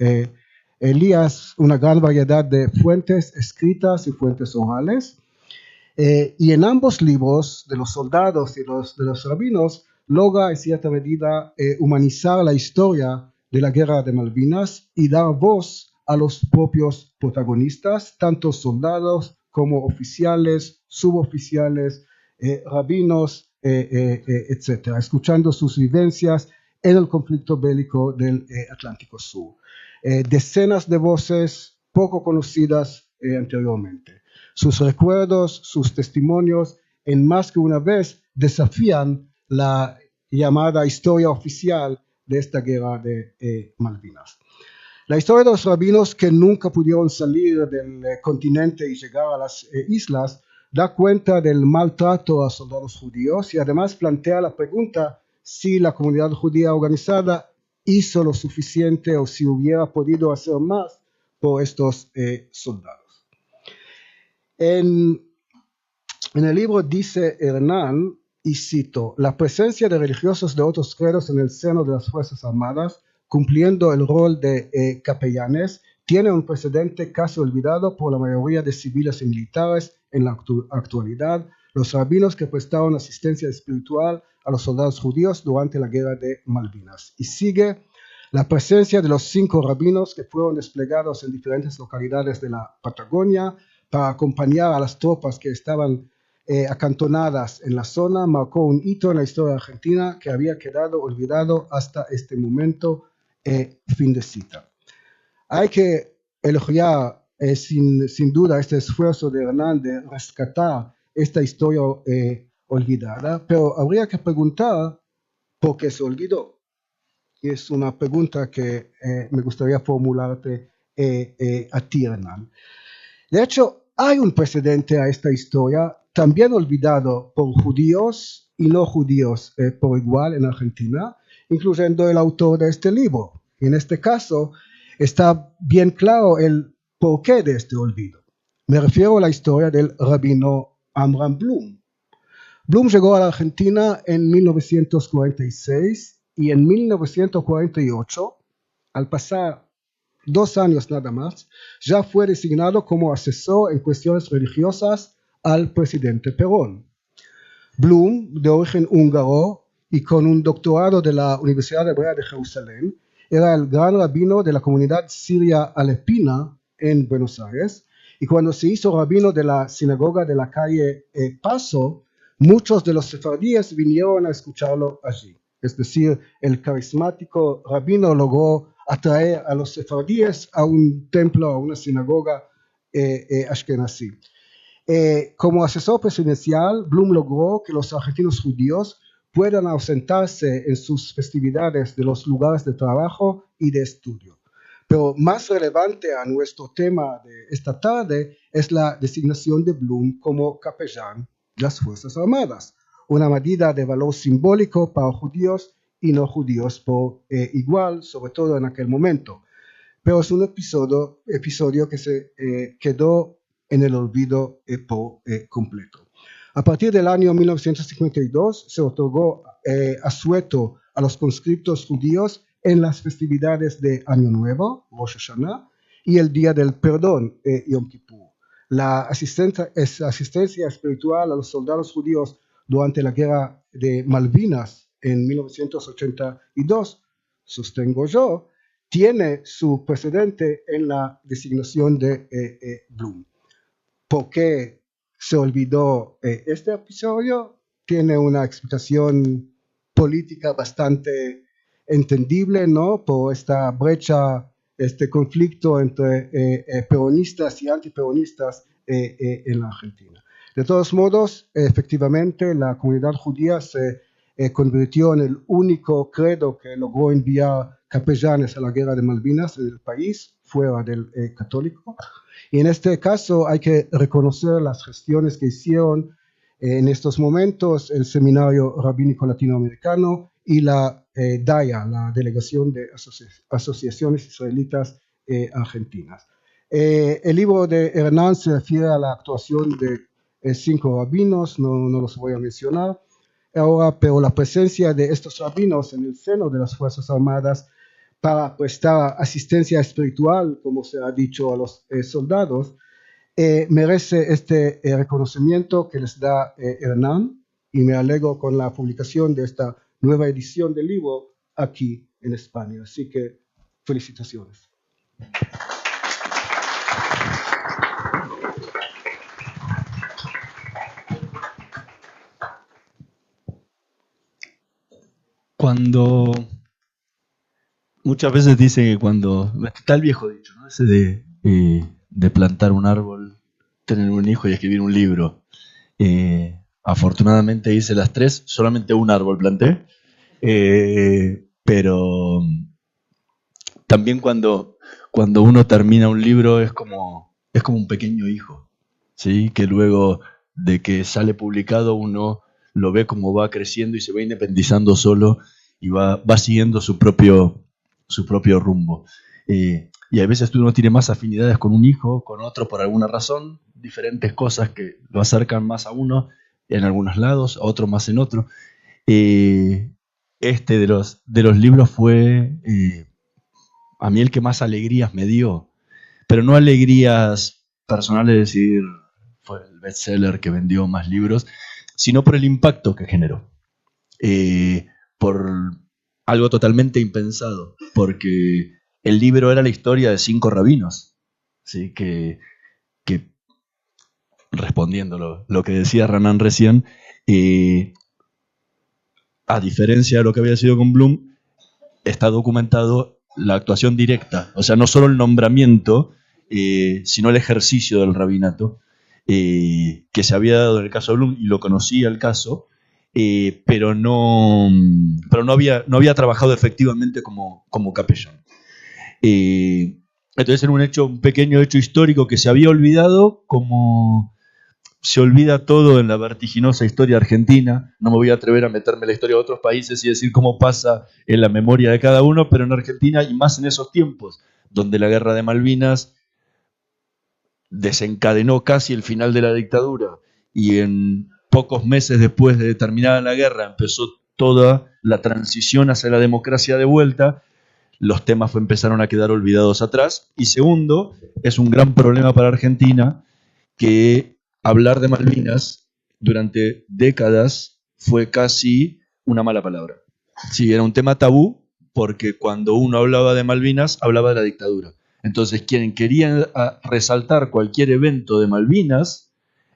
Elías, una gran variedad de fuentes escritas y fuentes orales. Y en ambos libros, de los soldados y de los rabinos, logra en cierta medida humanizar la historia de la guerra de Malvinas y dar voz a los propios protagonistas, tanto soldados como oficiales, suboficiales, rabinos, etc., escuchando sus vivencias en el conflicto bélico del Atlántico Sur. Decenas de voces poco conocidas anteriormente. Sus recuerdos, sus testimonios, en más que una vez desafían la llamada historia oficial de esta guerra de Malvinas. La historia de los rabinos que nunca pudieron salir del continente y llegar a las islas da cuenta del maltrato a soldados judíos y además plantea la pregunta si la comunidad judía organizada hizo lo suficiente o si hubiera podido hacer más por estos soldados. En el libro dice Hernán, y cito, la presencia de religiosos de otros credos en el seno de las Fuerzas Armadas, cumpliendo el rol de capellanes, tiene un precedente casi olvidado por la mayoría de civiles y militares en la actualidad, los rabinos que prestaron asistencia espiritual a los soldados judíos durante la guerra de Malvinas. Y sigue, la presencia de los 5 rabinos que fueron desplegados en diferentes localidades de la Patagonia para acompañar a las tropas que estaban acantonadas en la zona, marcó un hito en la historia argentina que había quedado olvidado hasta este momento. Fin de cita. Hay que elogiar sin duda este esfuerzo de Hernán de rescatar esta historia olvidada, pero habría que preguntar por qué se olvidó. Y es una pregunta que me gustaría formularte a ti, Hernán. De hecho, hay un precedente a esta historia, también olvidado por judíos y no judíos por igual en Argentina, incluyendo el autor de este libro. En este caso, está bien claro el porqué de este olvido. Me refiero a la historia del rabino Amram Blum. Blum llegó a la Argentina en 1946 y en 1948, al pasar 2 años nada más, ya fue designado como asesor en cuestiones religiosas al presidente Perón. Blum, de origen húngaro y con un doctorado de la Universidad Hebrea de Jerusalén, era el gran rabino de la comunidad siria alepina en Buenos Aires, y cuando se hizo rabino de la sinagoga de la calle Paso, muchos de los sefardíes vinieron a escucharlo allí. Es decir, el carismático rabino logró atraer a los sefardíes a un templo, a una sinagoga ashkenazí. Como asesor presidencial, Blum logró que los argentinos judíos puedan ausentarse en sus festividades de los lugares de trabajo y de estudio. Pero más relevante a nuestro tema de esta tarde es la designación de Blum como capellán de las Fuerzas Armadas, una medida de valor simbólico para judíos y no judíos por igual, sobre todo en aquel momento. Pero es un episodio que se quedó en el olvido por completo. A partir del año 1952 se otorgó asueto a los conscriptos judíos en las festividades de Año Nuevo, Rosh Hashanah, y el Día del Perdón, Yom Kippur. La asistencia espiritual a los soldados judíos durante la Guerra de Malvinas en 1982, sostengo yo, tiene su precedente en la designación de Blum. ¿Por qué se olvidó este episodio? Tiene una explicación política bastante entendible, ¿no? Por esta brecha, este conflicto entre peronistas y antiperonistas en la Argentina. De todos modos, efectivamente, la comunidad judía se convirtió en el único credo que logró enviar capellanes a la Guerra de Malvinas en el país, fuera del católico. Y en este caso hay que reconocer las gestiones que hicieron en estos momentos el Seminario Rabínico Latinoamericano y la DAIA, la Delegación de Asociaciones Israelitas Argentinas. El libro de Hernán se refiere a la actuación de 5 rabinos, no los voy a mencionar ahora, pero la presencia de estos rabinos en el seno de las Fuerzas Armadas para prestar asistencia espiritual, como se ha dicho, a los soldados, merece este reconocimiento que les da Hernán, y me alegro con la publicación de esta nueva edición del libro aquí en España. Así que felicitaciones. Cuando muchas veces dicen que cuando está el viejo dicho, ¿no? Ese de plantar un árbol, tener un hijo y escribir un libro. Afortunadamente hice las 3, solamente un árbol planté, pero también cuando uno termina un libro es como un pequeño hijo, ¿sí? Que luego de que sale publicado uno lo ve como va creciendo y se va independizando solo y va siguiendo su propio rumbo. Y a veces uno tiene más afinidades con un hijo, con otro por alguna razón, diferentes cosas que lo acercan más a uno en algunos lados, a otro más en otro. Este de los libros fue a mí el que más alegrías me dio, pero no alegrías personales, es decir, fue el bestseller que vendió más libros, sino por el impacto que generó, por algo totalmente impensado, porque el libro era la historia de 5 rabinos, ¿sí? que respondiendo lo que decía Hernán recién, a diferencia de lo que había sido con Blum, está documentado la actuación directa, o sea, no solo el nombramiento, sino el ejercicio del rabinato, que se había dado en el caso de Blum, y lo conocía el caso, pero no había trabajado efectivamente como capellán. Entonces era un pequeño hecho histórico que se había olvidado, como se olvida todo en la vertiginosa historia argentina. No me voy a atrever a meterme en la historia de otros países y decir cómo pasa en la memoria de cada uno, pero en Argentina, y más en esos tiempos, donde la guerra de Malvinas desencadenó casi el final de la dictadura, y en pocos meses después de terminada la guerra empezó toda la transición hacia la democracia de vuelta, los temas empezaron a quedar olvidados atrás. Y segundo, es un gran problema para Argentina que hablar de Malvinas durante décadas fue casi una mala palabra. Sí, era un tema tabú, porque cuando uno hablaba de Malvinas, hablaba de la dictadura. Entonces, quien quería resaltar cualquier evento de Malvinas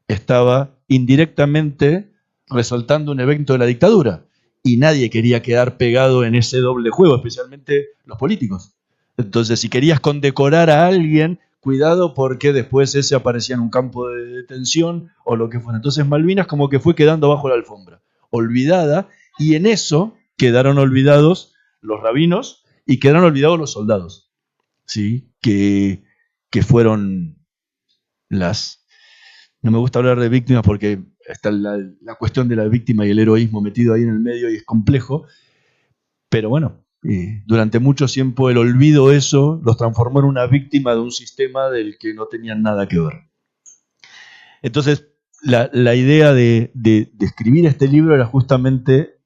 estaba indirectamente resaltando un evento de la dictadura. Y nadie quería quedar pegado en ese doble juego, especialmente los políticos. Entonces, si querías condecorar a alguien, cuidado, porque después ese aparecía en un campo de detención o lo que fuera. Entonces Malvinas como que fue quedando bajo la alfombra, olvidada, y en eso quedaron olvidados los rabinos y quedaron olvidados los soldados, ¿sí? Que fueron las... No me gusta hablar de víctimas porque está la cuestión de la víctima y el heroísmo metido ahí en el medio y es complejo, pero bueno, durante mucho tiempo el olvido eso los transformó en una víctima de un sistema del que no tenían nada que ver. Entonces, la idea de escribir este libro era justamente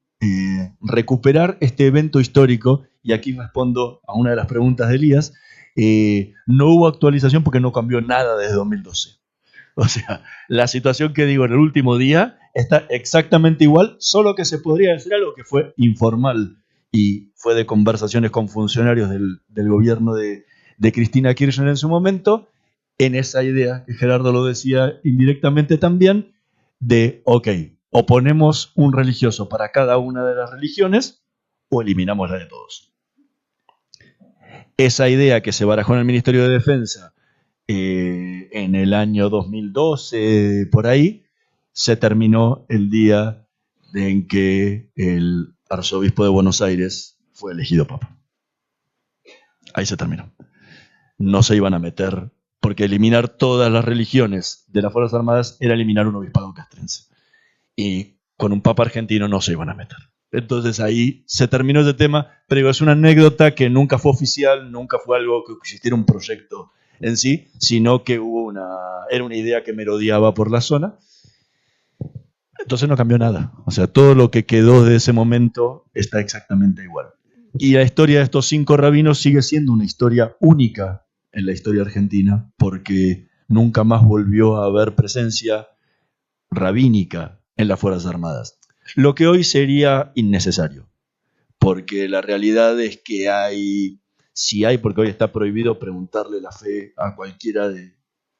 recuperar este evento histórico, y aquí respondo a una de las preguntas de Elías. No hubo actualización porque no cambió nada desde 2012. O sea, la situación que digo en el último día está exactamente igual, solo que se podría decir algo que fue informal y fue de conversaciones con funcionarios del gobierno de Cristina Kirchner en su momento, en esa idea, que Gerardo lo decía indirectamente también, de, ok, o ponemos un religioso para cada una de las religiones o eliminamos la de todos. Esa idea que se barajó en el Ministerio de Defensa en el año 2012, por ahí, se terminó el día en que el arzobispo de Buenos Aires fue elegido papa. Ahí se terminó. No se iban a meter, porque eliminar todas las religiones de las Fuerzas Armadas era eliminar un obispado castrense. Y con un papa argentino no se iban a meter. Entonces ahí se terminó ese tema, pero digo, es una anécdota que nunca fue oficial, nunca fue algo que existiera un proyecto en sí, sino que era una idea que merodeaba por la zona. Entonces no cambió nada. O sea, todo lo que quedó de ese momento está exactamente igual. Y la historia de estos 5 rabinos sigue siendo una historia única en la historia argentina, porque nunca más volvió a haber presencia rabínica en las Fuerzas Armadas. Lo que hoy sería innecesario, porque la realidad es que si hay, porque hoy está prohibido preguntarle la fe a cualquiera de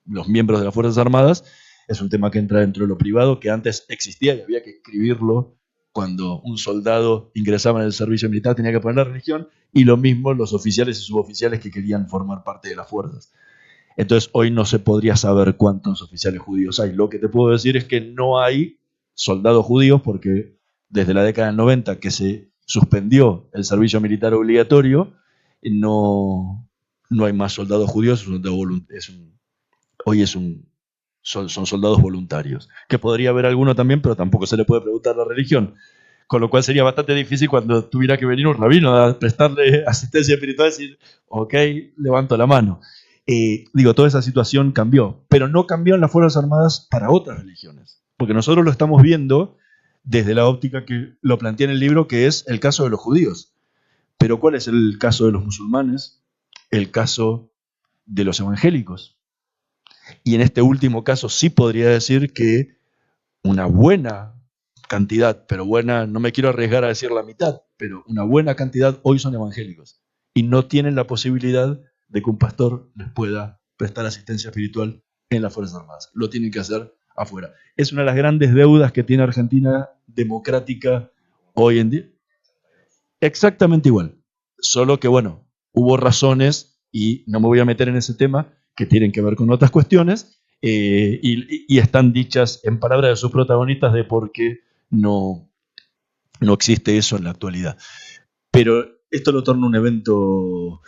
los miembros de las Fuerzas Armadas, es un tema que entra dentro de lo privado, que antes existía y había que escribirlo. Cuando un soldado ingresaba en el servicio militar tenía que poner la religión, y lo mismo los oficiales y suboficiales que querían formar parte de las fuerzas. Entonces hoy no se podría saber cuántos oficiales judíos hay. Lo que te puedo decir es que no hay soldados judíos, porque desde la década del 90 que se suspendió el servicio militar obligatorio, no hay más soldados judíos. Son soldados voluntarios, que podría haber alguno también, pero tampoco se le puede preguntar la religión, con lo cual sería bastante difícil cuando tuviera que venir un rabino a prestarle asistencia espiritual y decir, ok, levanto la mano. Toda esa situación cambió, pero no cambió en las Fuerzas Armadas para otras religiones, porque nosotros lo estamos viendo desde la óptica que lo plantea en el libro, que es el caso de los judíos. Pero ¿cuál es el caso de los musulmanes? El caso de los evangélicos. Y en este último caso sí podría decir que una buena cantidad, pero buena, no me quiero arriesgar a decir la mitad, pero una buena cantidad hoy son evangélicos y no tienen la posibilidad de que un pastor les pueda prestar asistencia espiritual en las Fuerzas Armadas. Lo tienen que hacer afuera. Es una de las grandes deudas que tiene Argentina democrática hoy en día. Exactamente igual. Solo que, bueno, hubo razones, y no me voy a meter en ese tema, que tienen que ver con otras cuestiones, y están dichas en palabras de sus protagonistas de por qué no existe eso en la actualidad. Pero esto lo torna un evento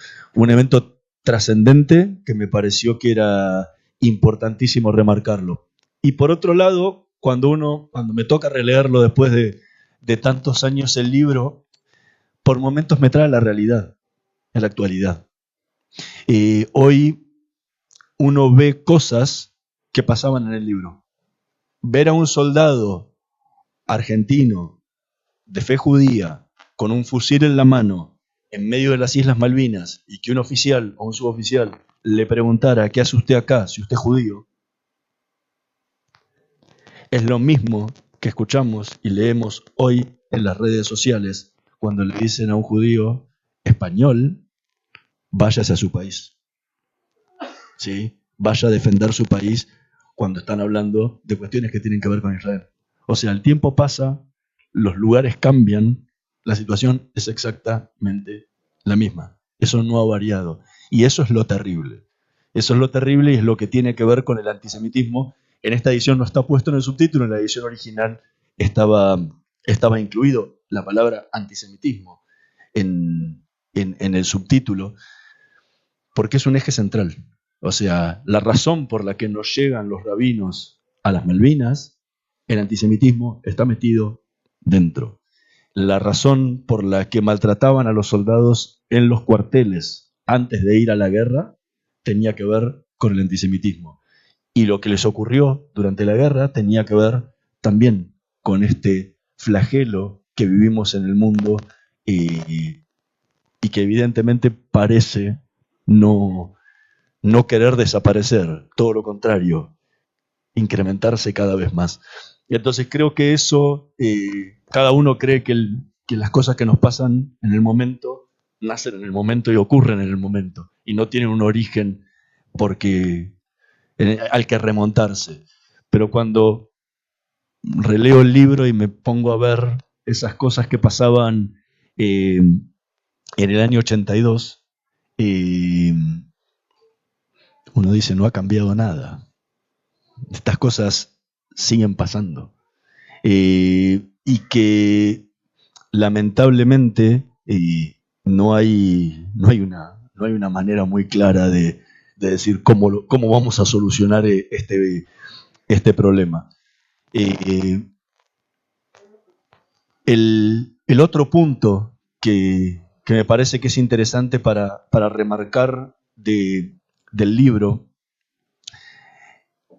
trascendente, que me pareció que era importantísimo remarcarlo. Y por otro lado, cuando me toca releerlo después de tantos años el libro, por momentos me trae la realidad, en la actualidad. Hoy uno ve cosas que pasaban en el libro. Ver a un soldado argentino de fe judía con un fusil en la mano en medio de las Islas Malvinas, y que un oficial o un suboficial le preguntara, ¿qué hace usted acá si usted es judío? Es lo mismo que escuchamos y leemos hoy en las redes sociales cuando le dicen a un judío español, váyase a su país. ¿Sí? Vaya a defender su país, cuando están hablando de cuestiones que tienen que ver con Israel. O sea, el tiempo pasa, los lugares cambian, la situación es exactamente la misma. Eso no ha variado. Y eso es lo terrible. Eso es lo terrible, y es lo que tiene que ver con el antisemitismo. En esta edición no está puesto en el subtítulo, en la edición original estaba incluido la palabra antisemitismo en el subtítulo, porque es un eje central. O sea, la razón por la que no llegan los rabinos a las Malvinas el antisemitismo está metido dentro. La razón por la que maltrataban a los soldados en los cuarteles antes de ir a la guerra tenía que ver con el antisemitismo. Y lo que les ocurrió durante la guerra tenía que ver también con este flagelo que vivimos en el mundo y que evidentemente parece no querer desaparecer, todo lo contrario, incrementarse cada vez más. Y entonces creo que eso, cada uno cree que las cosas que nos pasan en el momento, nacen en el momento y ocurren en el momento, y no tienen un origen al que remontarse. Pero cuando releo el libro y me pongo a ver esas cosas que pasaban en el año 82, uno dice, no ha cambiado nada. Estas cosas siguen pasando. Y que lamentablemente no hay una manera muy clara de decir cómo vamos a solucionar este problema. El otro punto que me parece que es interesante para remarcar del libro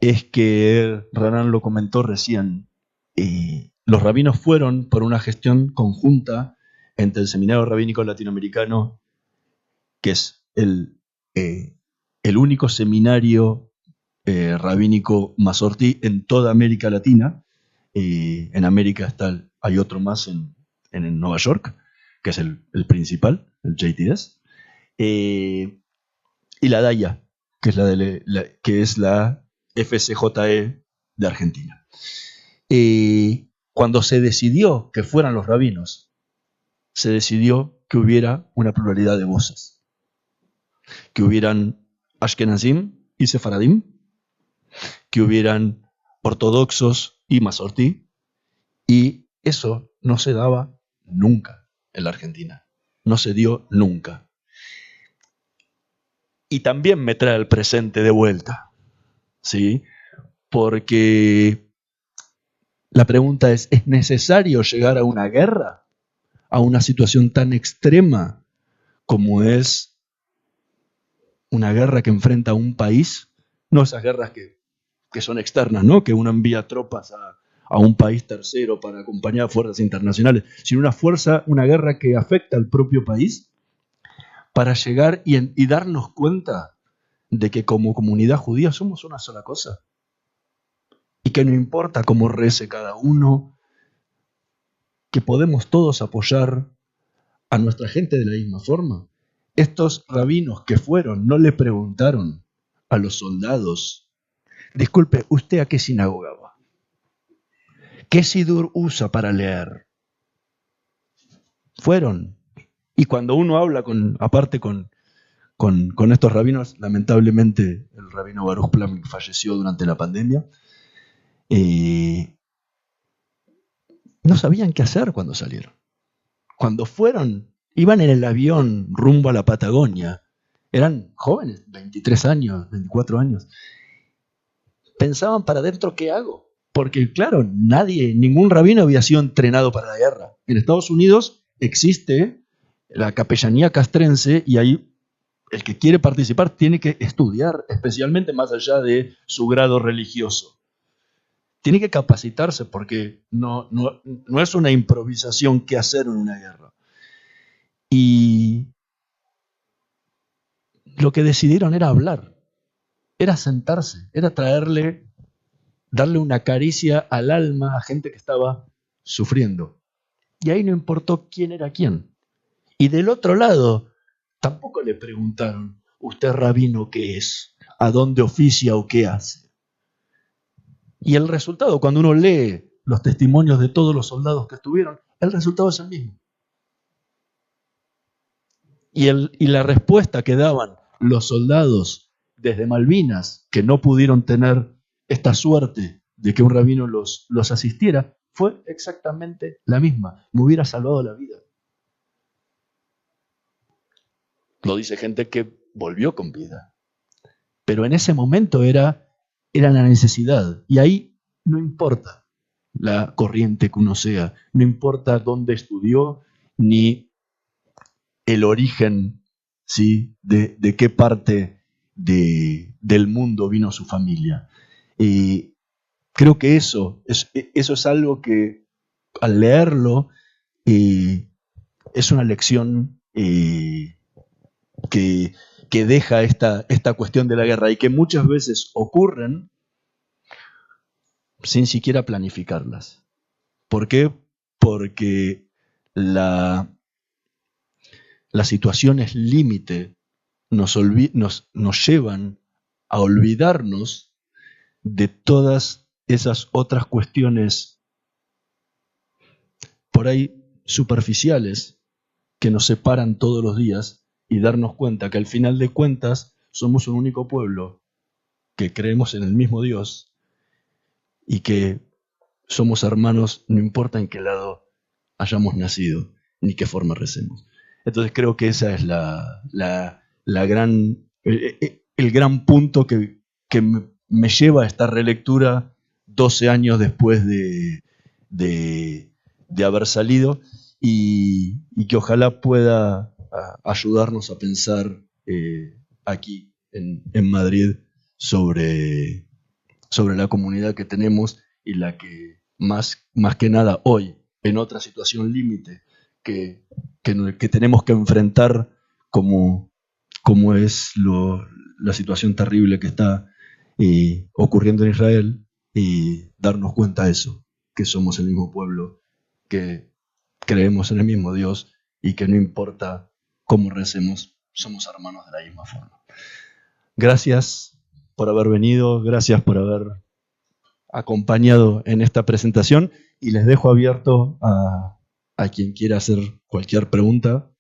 es que Ranán lo comentó recién. Los rabinos fueron por una gestión conjunta entre el Seminario Rabínico Latinoamericano, que es el único seminario rabínico masortí en toda América Latina. En América hay otro más en Nueva York, que es el principal, el JTS, y la DAIA, que es la FCJE de Argentina. Cuando se decidió que fueran los rabinos, se decidió que hubiera una pluralidad de voces, que hubieran Ashkenazim y Sefaradim, que hubieran ortodoxos y masortí, y eso no se daba nunca en la Argentina, no se dio nunca. Y también me trae el presente de vuelta, ¿sí? Porque la pregunta ¿es necesario llegar a una guerra? ¿A una situación tan extrema como es una guerra que enfrenta a un país? No esas guerras que son externas, ¿no? Que uno envía tropas a un país tercero para acompañar a fuerzas internacionales, sino una guerra que afecta al propio país, para llegar y darnos cuenta de que como comunidad judía somos una sola cosa. Y que no importa cómo rece cada uno, que podemos todos apoyar a nuestra gente de la misma forma. Estos rabinos que fueron no le preguntaron a los soldados, disculpe, ¿usted a qué sinagoga va? ¿Qué sidur usa para leer? Fueron. Y cuando uno habla aparte con estos rabinos, lamentablemente el rabino Baruch Plaming falleció durante la pandemia, no sabían qué hacer cuando salieron. Cuando fueron, iban en el avión rumbo a la Patagonia, eran jóvenes, 23 años, 24 años. Pensaban para adentro, ¿qué hago? Porque claro, ningún rabino había sido entrenado para la guerra. En Estados Unidos existe la capellanía castrense y ahí el que quiere participar tiene que estudiar, especialmente más allá de su grado religioso. Tiene que capacitarse porque no es una improvisación que hacer en una guerra. Y lo que decidieron era hablar, era sentarse, era darle una caricia al alma a gente que estaba sufriendo. Y ahí no importó quién era quién. Y del otro lado, tampoco le preguntaron, ¿usted rabino qué es? ¿A dónde oficia o qué hace? Y el resultado, cuando uno lee los testimonios de todos los soldados que estuvieron, el resultado es el mismo. Y la respuesta que daban los soldados desde Malvinas, que no pudieron tener esta suerte de que un rabino los asistiera, fue exactamente la misma. Me hubiera salvado la vida. Lo dice gente que volvió con vida. Pero en ese momento era la necesidad. Y ahí no importa la corriente que uno sea, no importa dónde estudió, ni el origen, ¿sí? de qué parte del mundo vino su familia. Creo que eso es algo que al leerlo es una lección que deja esta cuestión de la guerra y que muchas veces ocurren sin siquiera planificarlas. ¿Por qué? Porque las situaciones límite nos llevan a olvidarnos de todas esas otras cuestiones por ahí superficiales que nos separan todos los días y darnos cuenta que al final de cuentas somos un único pueblo que creemos en el mismo Dios y que somos hermanos, no importa en qué lado hayamos nacido ni qué forma recemos. Entonces creo que esa es el gran punto que me lleva a esta relectura 12 años después de haber salido y que ojalá pueda ayudarnos a pensar aquí en Madrid sobre la comunidad que tenemos y la que más que nada hoy, en otra situación límite que tenemos que enfrentar como es la situación terrible que está ocurriendo en Israel, y darnos cuenta de eso, que somos el mismo pueblo, que creemos en el mismo Dios y que no importa cómo recemos, somos hermanos de la misma forma. Gracias por haber venido, gracias por haber acompañado en esta presentación y les dejo abierto a quien quiera hacer cualquier pregunta